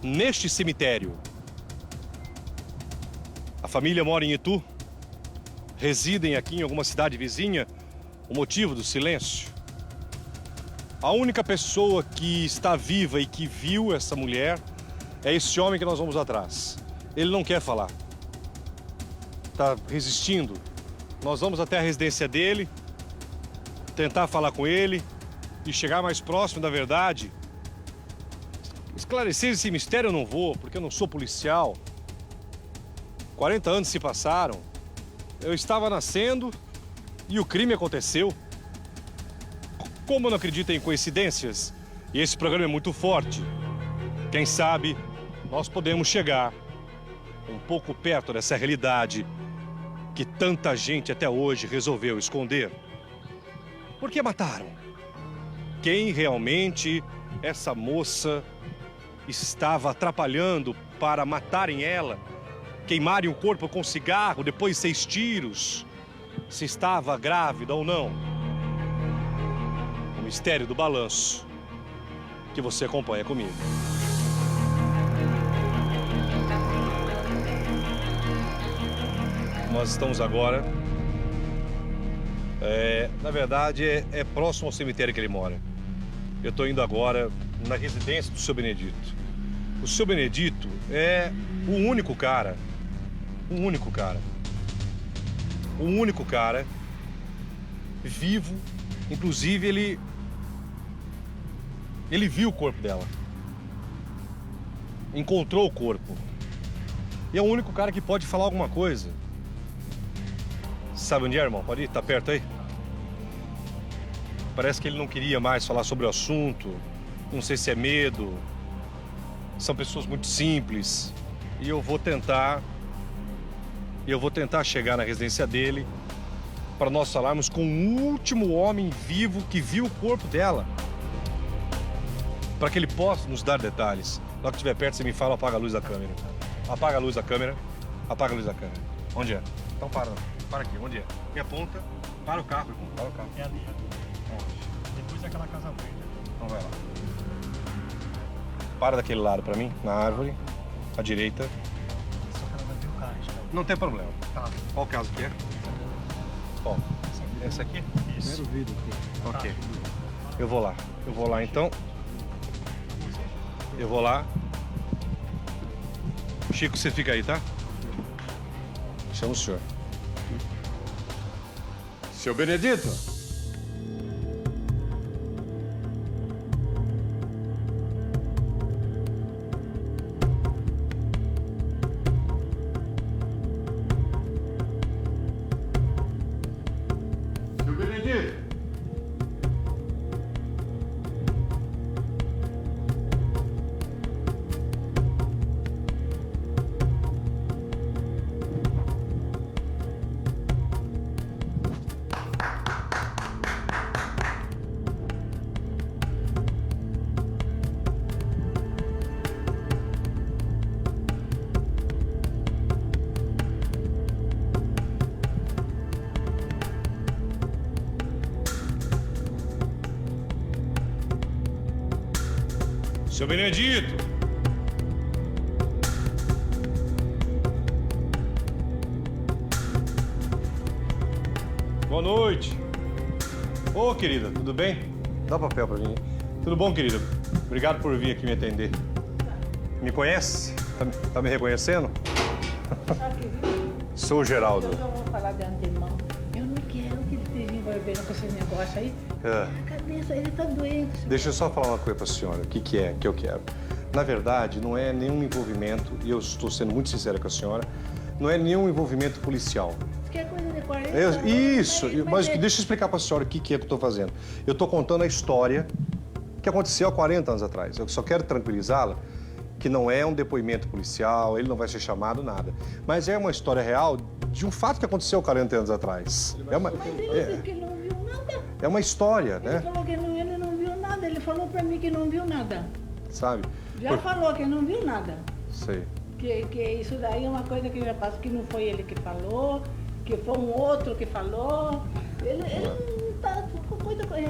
neste cemitério. A família mora em Itu, residem aqui em alguma cidade vizinha. O motivo do silêncio? A única pessoa que está viva e que viu essa mulher é esse homem que nós vamos atrás. Ele não quer falar. Está resistindo. Nós vamos até a residência dele, tentar falar com ele e chegar mais próximo da verdade. Esclarecer esse mistério eu não vou, porque eu não sou policial. 40 anos se passaram. Eu estava nascendo e o crime aconteceu. Como eu não acredito em coincidências, e esse programa é muito forte, quem sabe nós podemos chegar um pouco perto dessa realidade que tanta gente até hoje resolveu esconder. Por que mataram? Quem realmente essa moça estava atrapalhando para matarem ela, queimarem o corpo com cigarro, depois 6 tiros, se estava grávida ou não? O mistério do balanço que você acompanha comigo. Nós estamos agora, na verdade, é próximo ao cemitério que ele mora. Eu estou indo agora na residência do seu Benedito. O seu Benedito é o único cara vivo, inclusive ele viu o corpo dela, encontrou o corpo, e é o único cara que pode falar alguma coisa. Sabe onde é, irmão? Pode ir? Tá perto aí? Parece que ele não queria mais falar sobre o assunto. Não sei se é medo. São pessoas muito simples. E eu vou tentar chegar na residência dele para nós falarmos com o último homem vivo que viu o corpo dela. Para que ele possa nos dar detalhes. Logo que estiver perto, você me fala, apaga a luz da câmera. Apaga a luz da câmera. Apaga a luz da câmera. Onde é? Então para aqui, onde é? Me aponta, para o carro, irmão, para o carro. É ali. Onde? Depois daquela casa verde. Então vai lá. Para daquele lado para mim, na árvore, à direita. Só que ela vai ver o cais. Não tem problema. Tá. Qual caso que é? Qual? Essa aqui? Isso. Ok. Eu vou lá então. Eu vou lá. Chico, você fica aí, tá? Chama o senhor. Seu Benedito, seu Benedito. Seu Benedito! Boa noite. Ô, querida, tudo bem? Dá papel pra mim. Tudo bom, querida? Obrigado por vir aqui me atender. Me conhece? Tá me reconhecendo? Sou o Geraldo. Eu vou falar de antemão. Eu não quero que ele esteja envolvendo com esse negócio aí. É. A cabeça, ele tá doente. Deixa eu só falar uma coisa pra senhora. O que é que eu quero? Na verdade, não é nenhum envolvimento, e eu estou sendo muito sincero com a senhora, não é nenhum envolvimento policial. Que é coisa de 40 Isso, mas é- deixa eu explicar pra senhora o que é que eu tô fazendo. Eu tô contando a história que aconteceu há 40 anos atrás. Eu só quero tranquilizá-la que não é um depoimento policial, ele não vai ser chamado, nada. Mas é uma história real de um fato que aconteceu 40 anos atrás. Mas ele disse que não viu nada. É uma história, Ele né? falou que ele não viu nada. Ele falou pra mim que não viu nada. Sabe? Já falou que não viu nada. Sei. Que isso daí é uma coisa que já passou, que não foi ele que falou, que foi um outro que falou. Ele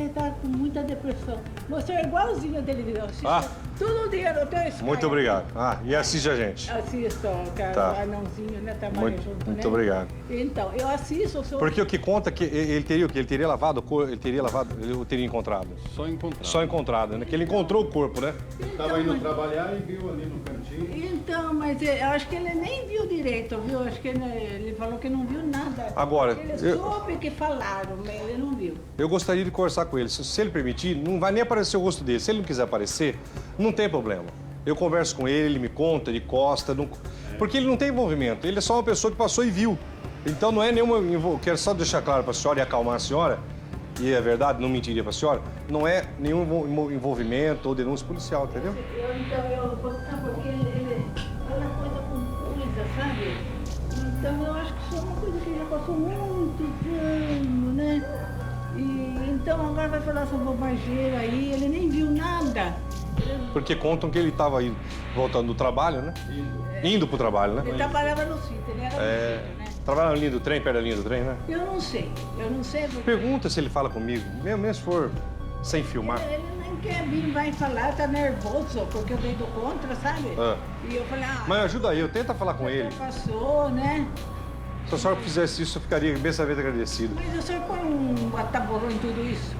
tá com muita depressão. Você é igualzinho a televisão. Assiste todo dia no teu Sky. Muito obrigado. E assiste a gente. Assisto, que Tá. o anãozinho, né? Trabalha Muito, junto, muito né? obrigado. Então, eu assisto, sou... Porque o que conta é que ele teria o quê? Ele teria lavado o corpo, ele teria encontrado. Só encontrar. Só encontrado, né? Que ele encontrou o corpo, né? Estava indo trabalhar e viu ali no cantinho. Então, mas eu acho que ele nem viu direito, viu? Acho que ele falou que não viu nada. Agora, Ele soube que falaram, mas ele não viu. Eu gostaria de conversar com ele. Se ele permitir, não vai nem aparecer o rosto dele. Se ele não quiser aparecer, não tem problema. Eu converso com ele, ele me conta, ele costa. Não... Porque ele não tem envolvimento. Ele é só uma pessoa que passou e viu. Então não é nenhuma... Quero só deixar claro para a senhora e acalmar a senhora, e é verdade, não mentiria para a senhora, não é nenhum envolvimento ou denúncia policial, entendeu? Eu vou contar porque ele fala coisa com coisa, sabe? Então eu acho que isso é uma coisa que já passou muitos anos, né? E então agora vai falar essa bobageira aí, ele nem viu nada. Porque contam que ele estava aí voltando do trabalho, né? Indo pro trabalho, né? Ele trabalhava no sítio, ele era no sítio, né? Trabalha na linha do trem, perto da linha do trem, né? Eu não sei porque... Pergunta se ele fala comigo, mesmo se for sem filmar. Ele nem quer vir, vai falar, tá nervoso, porque eu dei do contra, sabe? E eu falei, Mas ajuda aí, tenta falar com ele. já passou, né? Se a senhora fizesse isso, eu ficaria imensamente agradecido. Mas o senhor põe um guataborrão em tudo isso?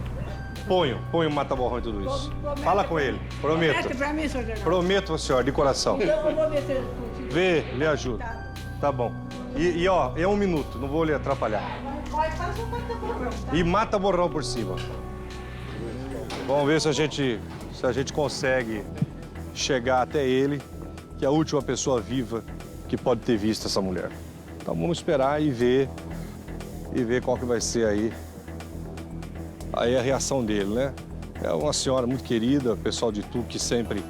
Ponho um mata-borrão em tudo isso. Promete Fala pra- com ele, Promete prometo. pra mim, senhor Geraldo. Prometo a senhora, de coração. Então eu vou ver se eu consigo. Vê, ajuda. Tá bom. E ó, é 1 minuto, não vou lhe atrapalhar. Faz um guataborrão, tá? E mata borrão por cima. Vamos ver se a gente consegue chegar até ele, que é a última pessoa viva que pode ter visto essa mulher. Então vamos esperar e ver qual que vai ser aí a reação dele, né? É uma senhora muito querida, pessoal de Itu que sempre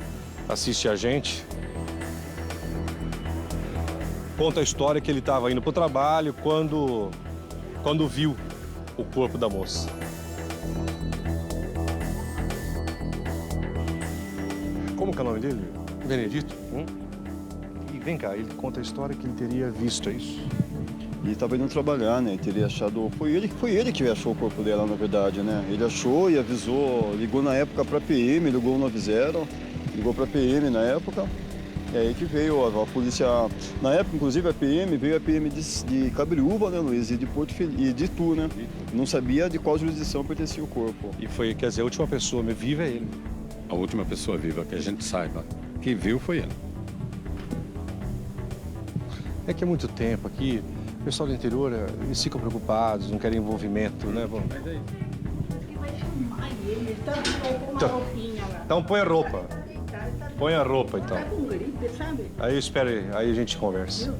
assiste a gente. Conta a história que ele estava indo para o trabalho quando viu o corpo da moça. Como que é o nome dele? Benedito? E vem cá, ele conta a história que ele teria visto, é isso? E estava indo trabalhar, né? Ele teria achado. Foi ele que achou o corpo dela, na verdade, né? Ele achou e avisou, ligou na época para a PM, ligou no 90, ligou para a PM na época. É aí que veio a polícia. Na época, inclusive, veio a PM de Cabreúva, né, Luiz? E de e de Itu, né? Não sabia de qual jurisdição pertencia o corpo. E foi, quer dizer, a última pessoa viva é ele. A última pessoa viva que a gente saiba que viu foi ele. É que há muito tempo aqui, o pessoal do interior, eles ficam preocupados, não querem envolvimento, né? Que vai filmar ele, ele tá com uma Então. roupinha lá. Então põe a roupa. Põe a roupa, então. Tá com gripe, sabe? Aí espera aí a gente conversa.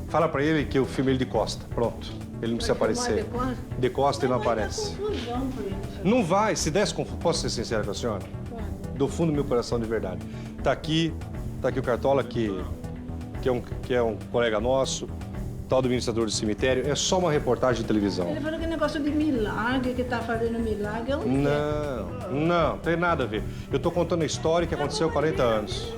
Fala pra ele que eu filmei ele de costa. Pronto. Ele não precisa Vai filmar aparecer. de costa? De costa ele não Vai dar aparece. confusão pra ele. Não vai. Se desse confusão. Posso ser sincero com a senhora? Do fundo do meu coração de verdade. Tá aqui o Cartola, que é um colega nosso, tal do administrador do cemitério. É só uma reportagem de televisão. Ele falou que é negócio de milagre, que tá fazendo milagre. Não tem nada a ver. Eu tô contando a história que aconteceu há 40 anos.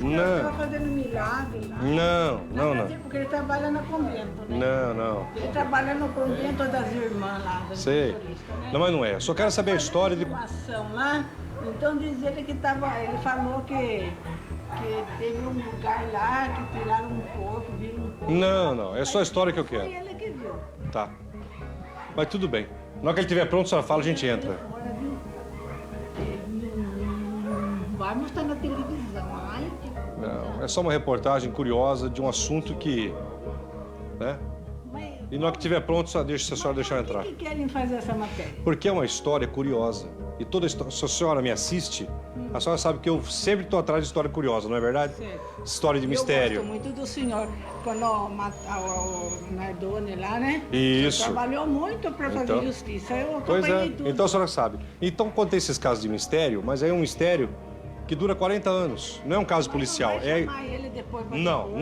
Não. Ele tá fazendo milagre lá. Não. Porque ele trabalha no convento, né? Não. Ele trabalha no convento das irmãs lá. Das Sei. motoristas, né? Não, mas não é. Eu só quero saber a história de... Uma ação lá, então diz ele que tava, ele falou que teve um lugar lá que tiraram um corpo, viram um corpo. Não. É só a história que eu Foi quero. ele que viu. Tá. Mas tudo bem. Na hora que ele estiver pronto, a senhora fala, a gente entra. Agora, viu? Não vai mostrar na televisão. Ai, que... Não, é só uma reportagem curiosa de um assunto que... né? Mas, E na hora que estiver pronto, só deixa, se a senhora deixar eu entrar. por que querem fazer essa matéria? Porque é uma história curiosa. E toda história, se a senhora me assiste, a senhora sabe que eu sempre estou atrás de história curiosa, não é verdade? Certo. História de Eu mistério. gosto muito do senhor, quando o Nardone lá, né? Isso. Ele trabalhou muito para fazer Então. justiça. Eu Pois é, acompanhei tudo. então a senhora sabe. Então contei esses casos de mistério, mas é um mistério que dura 40 anos. Não é um caso policial. Não vai chamar ele depois pra Não, depor,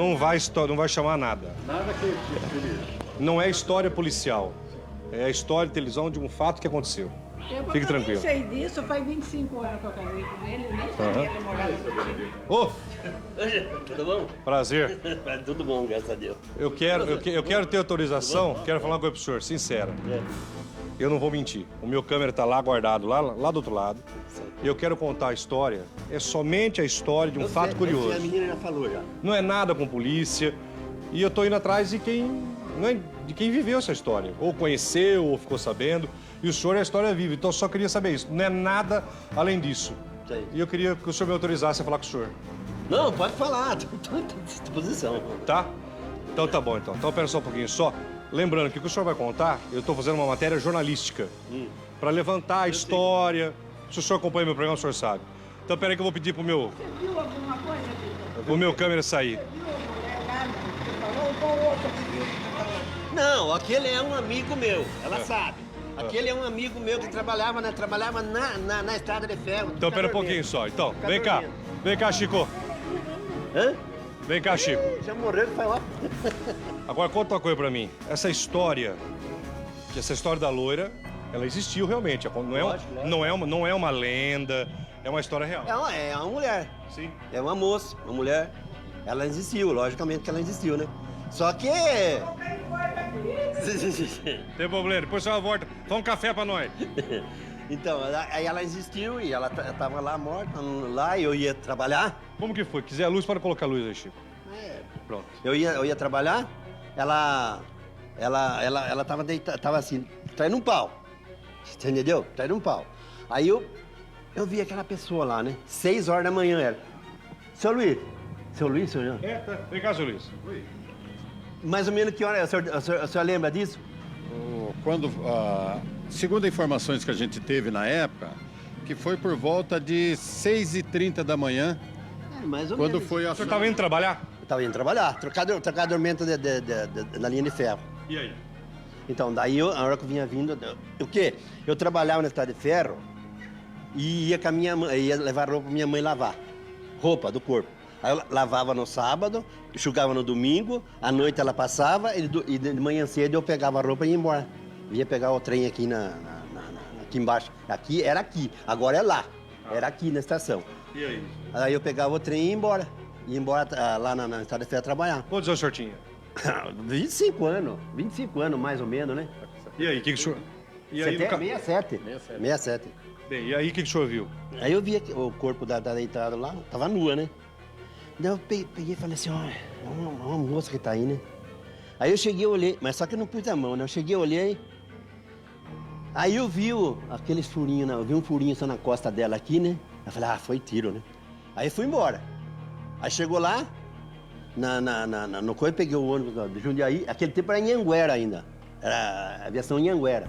não vai chamar nada. Nada que ele... Não é história policial. É a história de televisão de um fato que aconteceu. Fique tranquilo. Eu nem sei disso, faz 25 anos que eu casei com ele, nem sabia que ele morava aqui. Ô, Tudo bom? prazer. Tudo bom, graças a Deus. Eu quero ter autorização, quero falar uma coisa pro senhor, sincera. Eu não vou mentir. O meu câmera tá lá guardado, lá do outro lado. Eu quero contar a história. É somente a história de um fato curioso. A menina já falou já. Não é nada com polícia. E eu tô indo atrás de quem, de quem viveu essa história. Ou conheceu, ou ficou sabendo. E o senhor é a história viva. Então eu só queria saber isso. Não é nada além disso. Sei. E eu queria que o senhor me autorizasse a falar com o senhor. Não, pode falar, tô à disposição. Tá? Então tá bom, então. Então pera só um pouquinho só. Lembrando que o que o senhor vai contar, eu tô fazendo uma matéria jornalística. Pra levantar a história. Se o senhor acompanha meu programa, o senhor sabe. Então pera aí que eu vou pedir pro meu Viu alguma coisa, Vitor? câmera sair. Viu a mulher lá que falou? Qual outra que viu que falou? Não, aquele é um amigo meu, ela sabe. Aquele é um amigo meu que trabalhava na estrada de ferro. Então pera um pouquinho só. Então, vem cá. Vem cá, Chico. Hã? Vem cá, Chico. Já morreu, foi lá. Agora conta uma coisa pra mim. Essa história da loira, ela existiu realmente. Não é uma lenda, é uma história real. É uma mulher. Sim. É uma moça, uma mulher. Ela existiu, logicamente que ela existiu, né? Só que... Tem problema, depois a senhora volta. Faz um café pra nós. Então, aí ela existiu e ela tava lá morta, lá, e eu ia trabalhar. Como que foi? Quiser a luz, pode colocar a luz aí, Chico. Pronto. Eu ia trabalhar, ela tava deitada, tava assim, traindo um pau. Você entendeu? Traindo um pau. Aí eu vi aquela pessoa lá, né? 6 horas da manhã era. Seu Luiz, seu Jean? É, tá. Vem cá, seu Luiz. Mais ou menos que hora? O senhor lembra disso? Quando, segundo informações que a gente teve na época, que foi por volta de 6h30 da manhã, Mais ou quando menos. foi a... O senhor tava indo trabalhar? Eu tava indo trabalhar, trocar dormento na linha de ferro. E aí? Então, daí, a hora que eu vinha vindo... O quê? Eu trabalhava na estrada de ferro e ia com a minha mãe, ia levar roupa pra minha mãe lavar. Roupa do corpo. Aí eu lavava no sábado, enxugava no domingo, à noite ela passava e de manhã cedo eu pegava a roupa e ia embora. Ia pegar o trem aqui aqui embaixo. Aqui era aqui, agora é lá. Era aqui na estação. E aí? Aí eu pegava o trem e ia embora. Ia embora lá na Estrada de Ferro trabalhar. Quantos anos o senhor tinha? 25 anos mais ou menos, né? E aí, o que o senhor... E aí, 67. Bem, e aí, o que o senhor viu? Aí eu vi o corpo da deitada lá, tava nua, né? Daí eu peguei e falei assim, ó, é uma moça que tá aí, né? Aí eu cheguei e olhei, mas só que eu não pus a mão, né? Eu cheguei e olhei. Aí eu vi aqueles furinhos, né? Eu vi um furinho só na costa dela aqui, né? Eu falei, foi tiro, né? Aí fui embora. Aí chegou lá, no coisa, peguei o ônibus de Jundiaí, aquele tempo era em Anhanguera ainda. Era aviação em Anhanguera.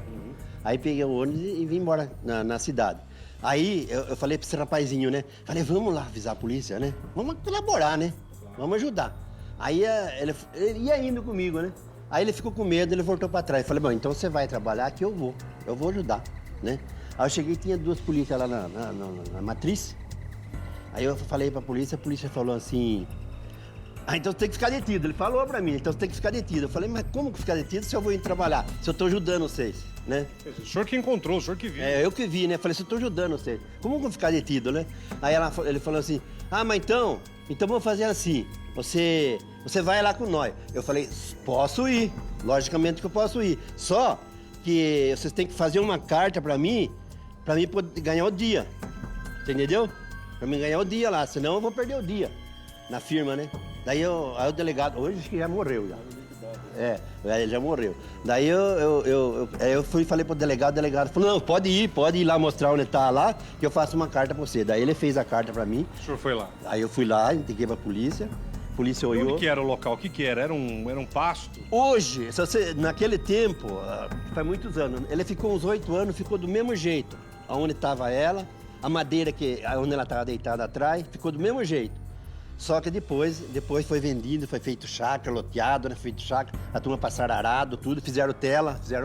Aí peguei o ônibus e vim embora na cidade. Aí eu falei pra esse rapazinho, né? Falei, vamos lá avisar a polícia, né? Vamos colaborar, né? Vamos ajudar. Aí ele ia indo comigo, né? Aí ele ficou com medo, ele voltou pra trás. Falei, bom, então você vai trabalhar que eu vou ajudar, né? Aí eu cheguei e tinha 2 polícias lá na matriz. Aí eu falei pra polícia, a polícia falou assim... então você tem que ficar detido. Ele falou pra mim, então você tem que ficar detido. Eu falei, mas como que ficar detido se eu vou ir trabalhar? Se eu tô ajudando vocês, né? O senhor que encontrou, o senhor que viu. Eu que vi, né? Falei, se eu tô ajudando vocês, como que eu vou ficar detido, né? Aí ele falou assim, mas então vamos fazer assim, você vai lá com nós. Eu falei, posso ir, logicamente que eu posso ir. Só que vocês têm que fazer uma carta pra mim poder ganhar o dia. Você entendeu? Pra mim ganhar o dia lá, senão eu vou perder o dia na firma, né? Daí aí o delegado, hoje acho que já morreu já. Ele já morreu. Daí eu fui e falei pro delegado, o delegado falou, não, pode ir lá mostrar onde tá lá, que eu faço uma carta pra você. Daí ele fez a carta pra mim. O senhor foi lá? Aí eu fui lá, entreguei pra polícia, a polícia E olhou. onde que era o local? O que que era? Era um pasto? Hoje, naquele tempo, faz muitos anos, ele ficou uns 8 anos, ficou do mesmo jeito. Aonde estava ela, a madeira onde ela estava deitada atrás, ficou do mesmo jeito. Só que depois foi vendido, foi feito chácara, loteado, né? Feito chácara, a turma passaram arado, tudo, fizeram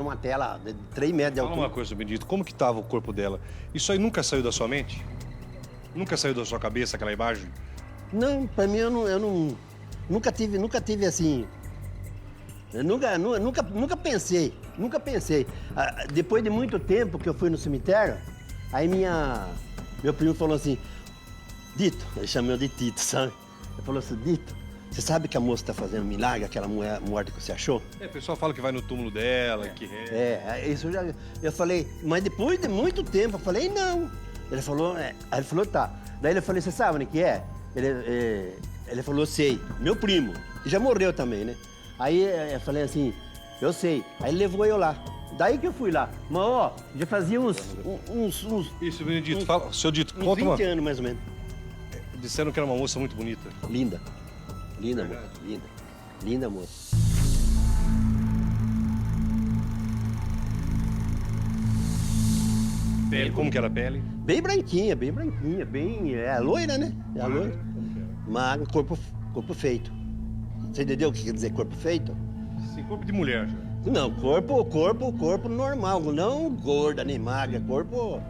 uma tela de 3 metros de Fala altura. uma coisa, Benedito, como que estava o corpo dela? Isso aí nunca saiu da sua mente? Nunca saiu da sua cabeça aquela imagem? Não, pra mim eu nunca tive assim. Eu nunca pensei. Depois de muito tempo que eu fui no cemitério, aí meu primo falou assim, Dito, ele chamou de Tito, sabe? Ele falou assim, Dito, você sabe que a moça está fazendo milagre, aquela mulher morta que você achou? O pessoal fala que vai no túmulo dela, que Isso eu falei, mas depois de muito tempo, eu falei, não. Ele falou, aí ele falou, tá. Daí eu falei, você sabe onde que é? Ele falou, sei, meu primo, que já morreu também, né? Aí eu falei assim, eu sei. Aí ele levou eu lá. Daí que eu fui lá. Mas, já fazia uns Isso, Benedito, fala, seu Dito, uns conta 20 anos mais ou menos. Disseram que era uma moça muito bonita. Linda, moça, linda moça. Pele, como que era a pele? Bem branquinha, loira, né? É loira. Magra, corpo feito. Você entendeu o que quer dizer corpo feito? Sim, corpo de mulher já. Não, corpo normal, não gorda nem magra, corpo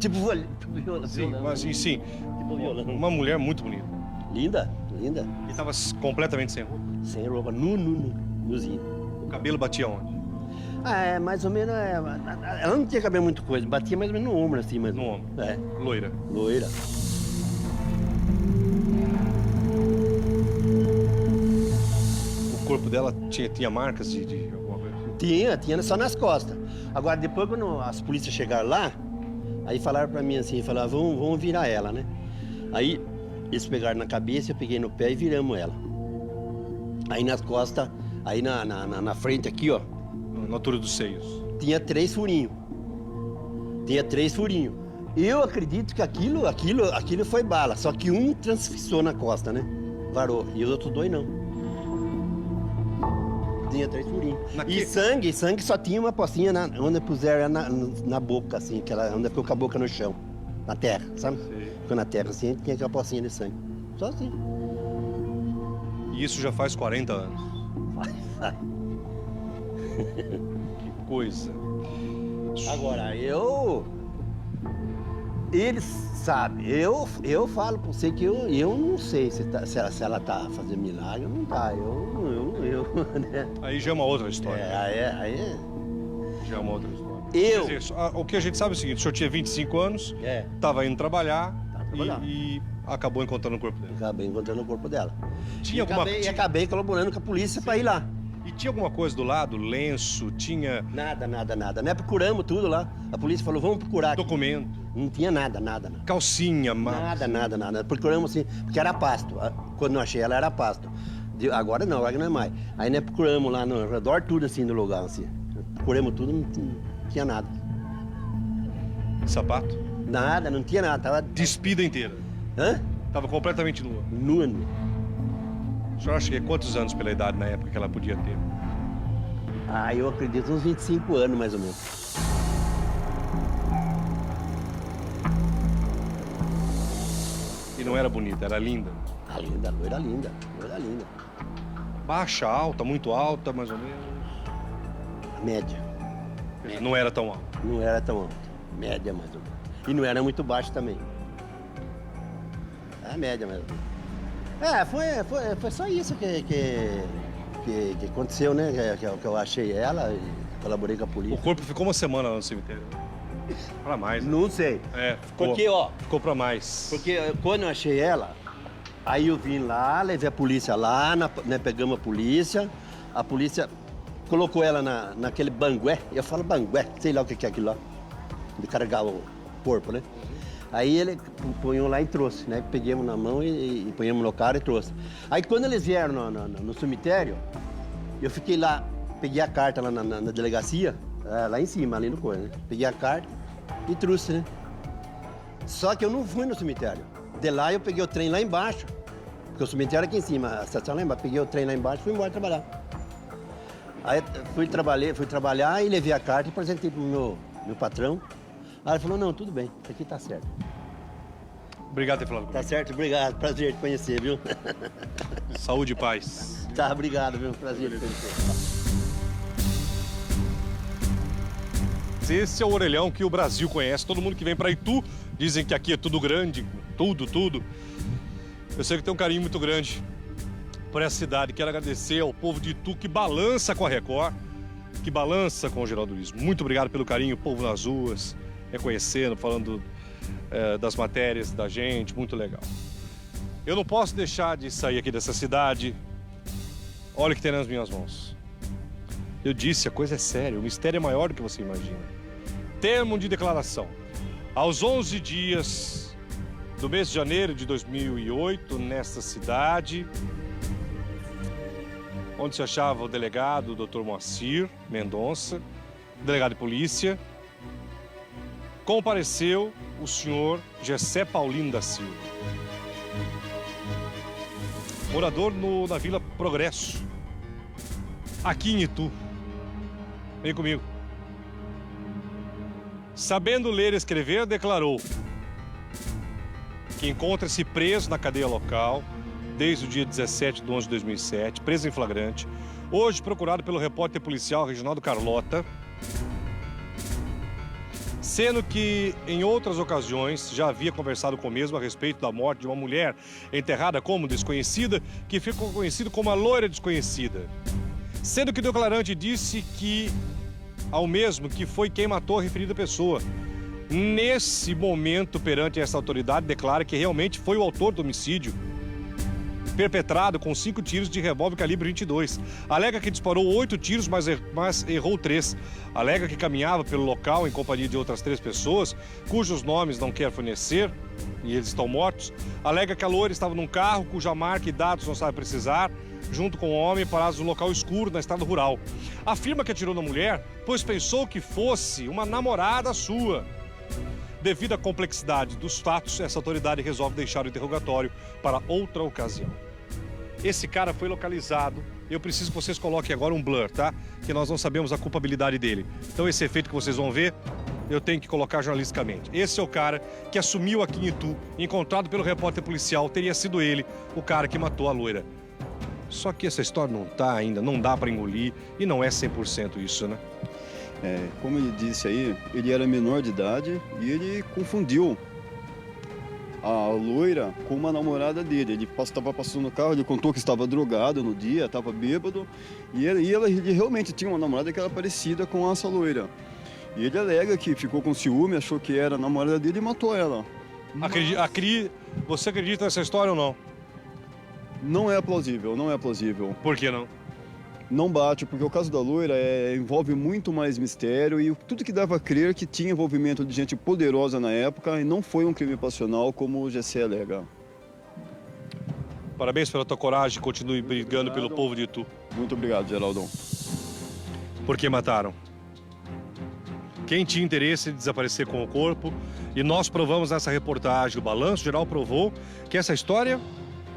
tipo violão. Sim, mas sim. Tipo violão. Uma mulher muito bonita. Linda. E estava completamente sem roupa. Sem roupa, nuzinho. O cabelo batia onde? Mais ou menos, ela não tinha cabelo muito coisa, batia mais ou menos no ombro assim, mas No ombro. Loira. Loira. O corpo dela tinha marcas de alguma coisa? Tinha só nas costas. Agora, depois quando as polícias chegaram lá, aí falaram pra mim assim, falaram, vamos virar ela, né? Aí eles pegaram na cabeça, eu peguei no pé e viramos ela. Aí nas costas, aí na frente aqui, ó, Na altura dos seios. tinha 3 furinhos. Eu acredito que aquilo foi bala, só que um transfixou na costa, né? Varou. E os outros 2 não. Tinha 3 furinhos. E sangue só tinha uma pocinha onde puseram ela na boca, assim, onde ficou com a boca no chão. Na terra, sabe? Sei. Ficou na terra assim, tinha aquela pocinha de sangue. Só assim. E isso já faz 40 anos. Vai. Que coisa. Agora, eles sabem, eu falo pra você que eu não sei se ela tá fazendo milagre ou não tá. Né? Aí já é uma outra história. Já é uma outra história. Eu... Quer dizer, o que a gente sabe é o seguinte, o senhor tinha 25 anos, É, estava indo trabalhar, Tava trabalhando. e acabou encontrando o corpo dele. acabei encontrando o corpo dela. Tinha alguma Acabei colaborando com a polícia para ir lá. E tinha alguma coisa do lado, lenço, tinha Nada. Nós procuramos tudo lá. A polícia falou, vamos procurar aqui. documento, Não tinha nada. calcinha, Nada. Procuramos sim, porque era pasto. Quando eu achei ela, era pasto. Agora não é mais. Aí nós procuramos lá no redor, tudo assim, do lugar, assim. Procuramos tudo, não tinha nada. sapato, Nada, não tinha nada. Tava... despida inteira. Hã? Tava completamente nua. Nua. O senhor acha que é quantos anos pela idade na época que ela podia ter? Ah, eu acredito uns 25 anos, mais ou menos. E não era bonita, era linda. A linda, loira linda. Baixa, alta, muito alta, mais ou menos. Média. Quer dizer, não era tão alta. Não era tão alta. Média, mais ou menos. E não era muito baixo também. É a média mesmo. É, foi só isso que aconteceu, né? Que eu achei ela e colaborei com a O polícia. corpo ficou uma semana lá no cemitério. Pra mais, né? Não sei. É, ficou. Porque, ó, Ficou pra mais. porque quando eu achei ela, aí eu vim lá, levei a polícia lá, né, pegamos a polícia colocou ela naquele bangué, eu falo bangué, sei lá o que é aquilo lá, de carregar o corpo, né? Aí ele punhou lá e trouxe, né? Peguemos na mão e punhamos no carro e trouxe. Aí quando eles vieram no cemitério, eu fiquei lá, peguei a carta lá na delegacia, lá em cima, ali no coisa, né? Peguei a carta e trouxe, né? Só que eu não fui no cemitério. De lá eu peguei o trem lá embaixo, porque o cemitério é aqui em cima, a estação lá embaixo. Peguei o trem lá embaixo e fui embora trabalhar. Aí fui trabalhar e levei a carta e apresentei pro meu patrão. Aí ele falou, não, tudo bem, isso aqui tá certo. Obrigado por ter falado Tá comigo. certo, obrigado, prazer te conhecer, viu? Saúde e paz. Tá, obrigado, viu? Prazer te conhecer. Esse é o orelhão que o Brasil conhece. Todo mundo que vem pra Itu dizem que aqui é tudo grande, tudo. Eu sei que tem um carinho muito grande por essa cidade. Quero agradecer ao povo de Itu que balança com a Record, que balança com o Geraldo Luiz. Muito obrigado pelo carinho, o povo nas ruas, reconhecendo, falando das matérias da gente, muito legal. Eu não posso deixar de sair aqui dessa cidade. Olha o que tem nas minhas mãos. Eu disse, a coisa é séria, o mistério é maior do que você imagina. Termo de declaração. Aos 11 dias do mês de janeiro de 2008, nesta cidade, onde se achava o delegado, o Dr. Moacir Mendonça, delegado de polícia, compareceu o senhor Gessé Paulino da Silva, morador na Vila Progresso, aqui em Itu. Vem comigo. Sabendo ler e escrever, declarou que encontra-se preso na cadeia local desde o dia 17 de 11 de 2007, preso em flagrante, hoje procurado pelo repórter policial Reginaldo Carlota, sendo que em outras ocasiões já havia conversado com o mesmo a respeito da morte de uma mulher enterrada como desconhecida, que ficou conhecida como a loira desconhecida. Sendo que o declarante disse que ao mesmo que foi quem matou a referida pessoa. Nesse momento, perante essa autoridade, declara que realmente foi o autor do homicídio, perpetrado com 5 tiros de revólver calibre 22. Alega que disparou 8 tiros, mas errou 3. Alega que caminhava pelo local em companhia de outras 3 pessoas, cujos nomes não quer fornecer, e eles estão mortos. Alega que a loira estava num carro, cuja marca e dados não sabe precisar, junto com o homem parados num local escuro na estrada rural. Afirma que atirou na mulher, pois pensou que fosse uma namorada sua. Devido à complexidade dos fatos, essa autoridade resolve deixar o interrogatório para outra ocasião. Esse cara foi localizado. Eu preciso que vocês coloquem agora um blur, tá? Que nós não sabemos a culpabilidade dele. Então esse efeito que vocês vão ver, eu tenho que colocar jornalisticamente. Esse é o cara que assumiu aqui em Itu, encontrado pelo repórter policial, teria sido ele, o cara que matou a loira. Só que essa história não tá ainda, não dá para engolir e não é 100% isso, né? Como ele disse aí, ele era menor de idade e ele confundiu a loira com uma namorada dele. Ele estava passando no carro, ele contou que estava drogado no dia, estava bêbado, e ele realmente tinha uma namorada que era parecida com essa loira. E ele alega que ficou com ciúme, achou que era a namorada dele e matou ela. Você acredita nessa história ou não? Não é plausível, não é plausível. Por que não? Não bate, porque o caso da loira envolve muito mais mistério e tudo que dava a crer que tinha envolvimento de gente poderosa na época e não foi um crime passional como o GC alega. Parabéns pela tua coragem, continue brigando pelo povo de Itu. Muito obrigado, Geraldão. Por que mataram? Quem tinha interesse em desaparecer com o corpo? E nós provamos nessa reportagem, o Balanço Geral provou que essa história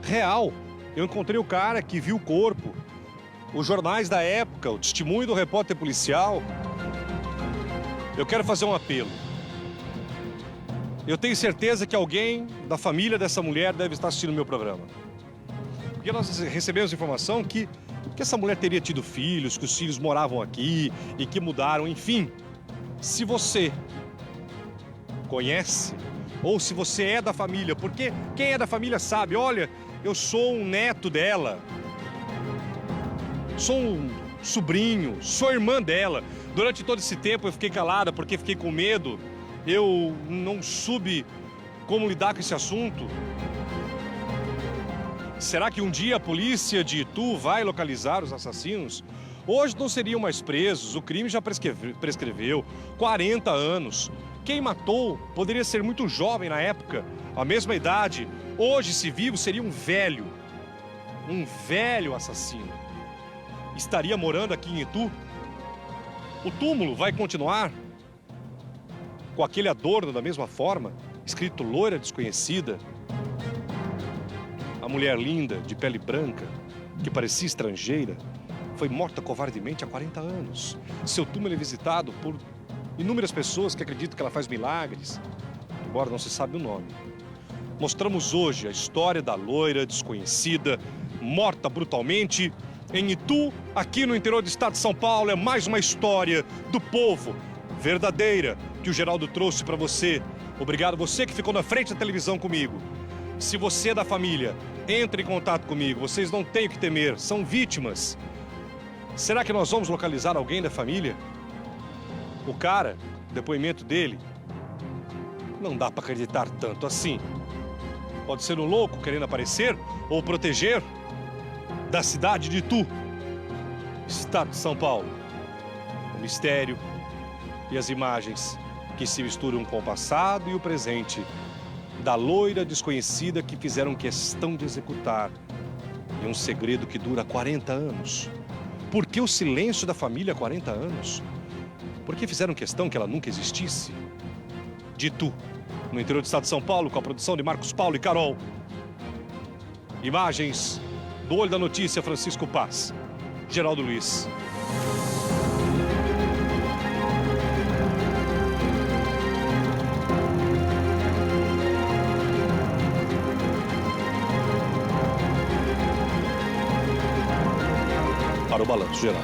é real. Eu encontrei o cara que viu o corpo. Os jornais da época, o testemunho do repórter policial. Eu quero fazer um apelo. Eu tenho certeza que alguém da família dessa mulher deve estar assistindo o meu programa. Porque nós recebemos informação que essa mulher teria tido filhos, que os filhos moravam aqui e que mudaram, enfim. Se você conhece, ou se você é da família, porque quem é da família sabe, olha, eu sou um neto dela. Sou um sobrinho, sou irmã dela. Durante todo esse tempo eu fiquei calada porque fiquei com medo. Eu não soube como lidar com esse assunto. Será que um dia a polícia de Itu vai localizar os assassinos? Hoje não seriam mais presos, o crime já prescreveu, 40 anos. Quem matou poderia ser muito jovem na época, a mesma idade. Hoje, se vivo, seria um velho assassino. Estaria morando aqui em Itu? O túmulo vai continuar com aquele adorno da mesma forma, escrito loira desconhecida? A mulher linda, de pele branca, que parecia estrangeira, foi morta covardemente há 40 anos. Seu túmulo é visitado por inúmeras pessoas que acreditam que ela faz milagres, embora não se sabe o nome. Mostramos hoje a história da loira desconhecida, morta brutalmente em Itu, aqui no interior do estado de São Paulo. É mais uma história do povo, verdadeira, que o Geraldo trouxe para você. Obrigado você que ficou na frente da televisão comigo. Se você é da família, entre em contato comigo. Vocês não têm o que temer, são vítimas. Será que nós vamos localizar alguém da família? O cara, o depoimento dele, não dá para acreditar tanto assim. Pode ser um louco querendo aparecer ou proteger da cidade de Itu, estado de São Paulo. O mistério e as imagens que se misturam com o passado e o presente da loira desconhecida que fizeram questão de executar. É um segredo que dura 40 anos. Por que o silêncio da família há 40 anos? Por que fizeram questão que ela nunca existisse? De Itu, no interior do estado de São Paulo, com a produção de Marcos Paulo e Carol. Imagens do Olho da Notícia, Francisco Paz, Geraldo Luiz. Para o Balanço Geral.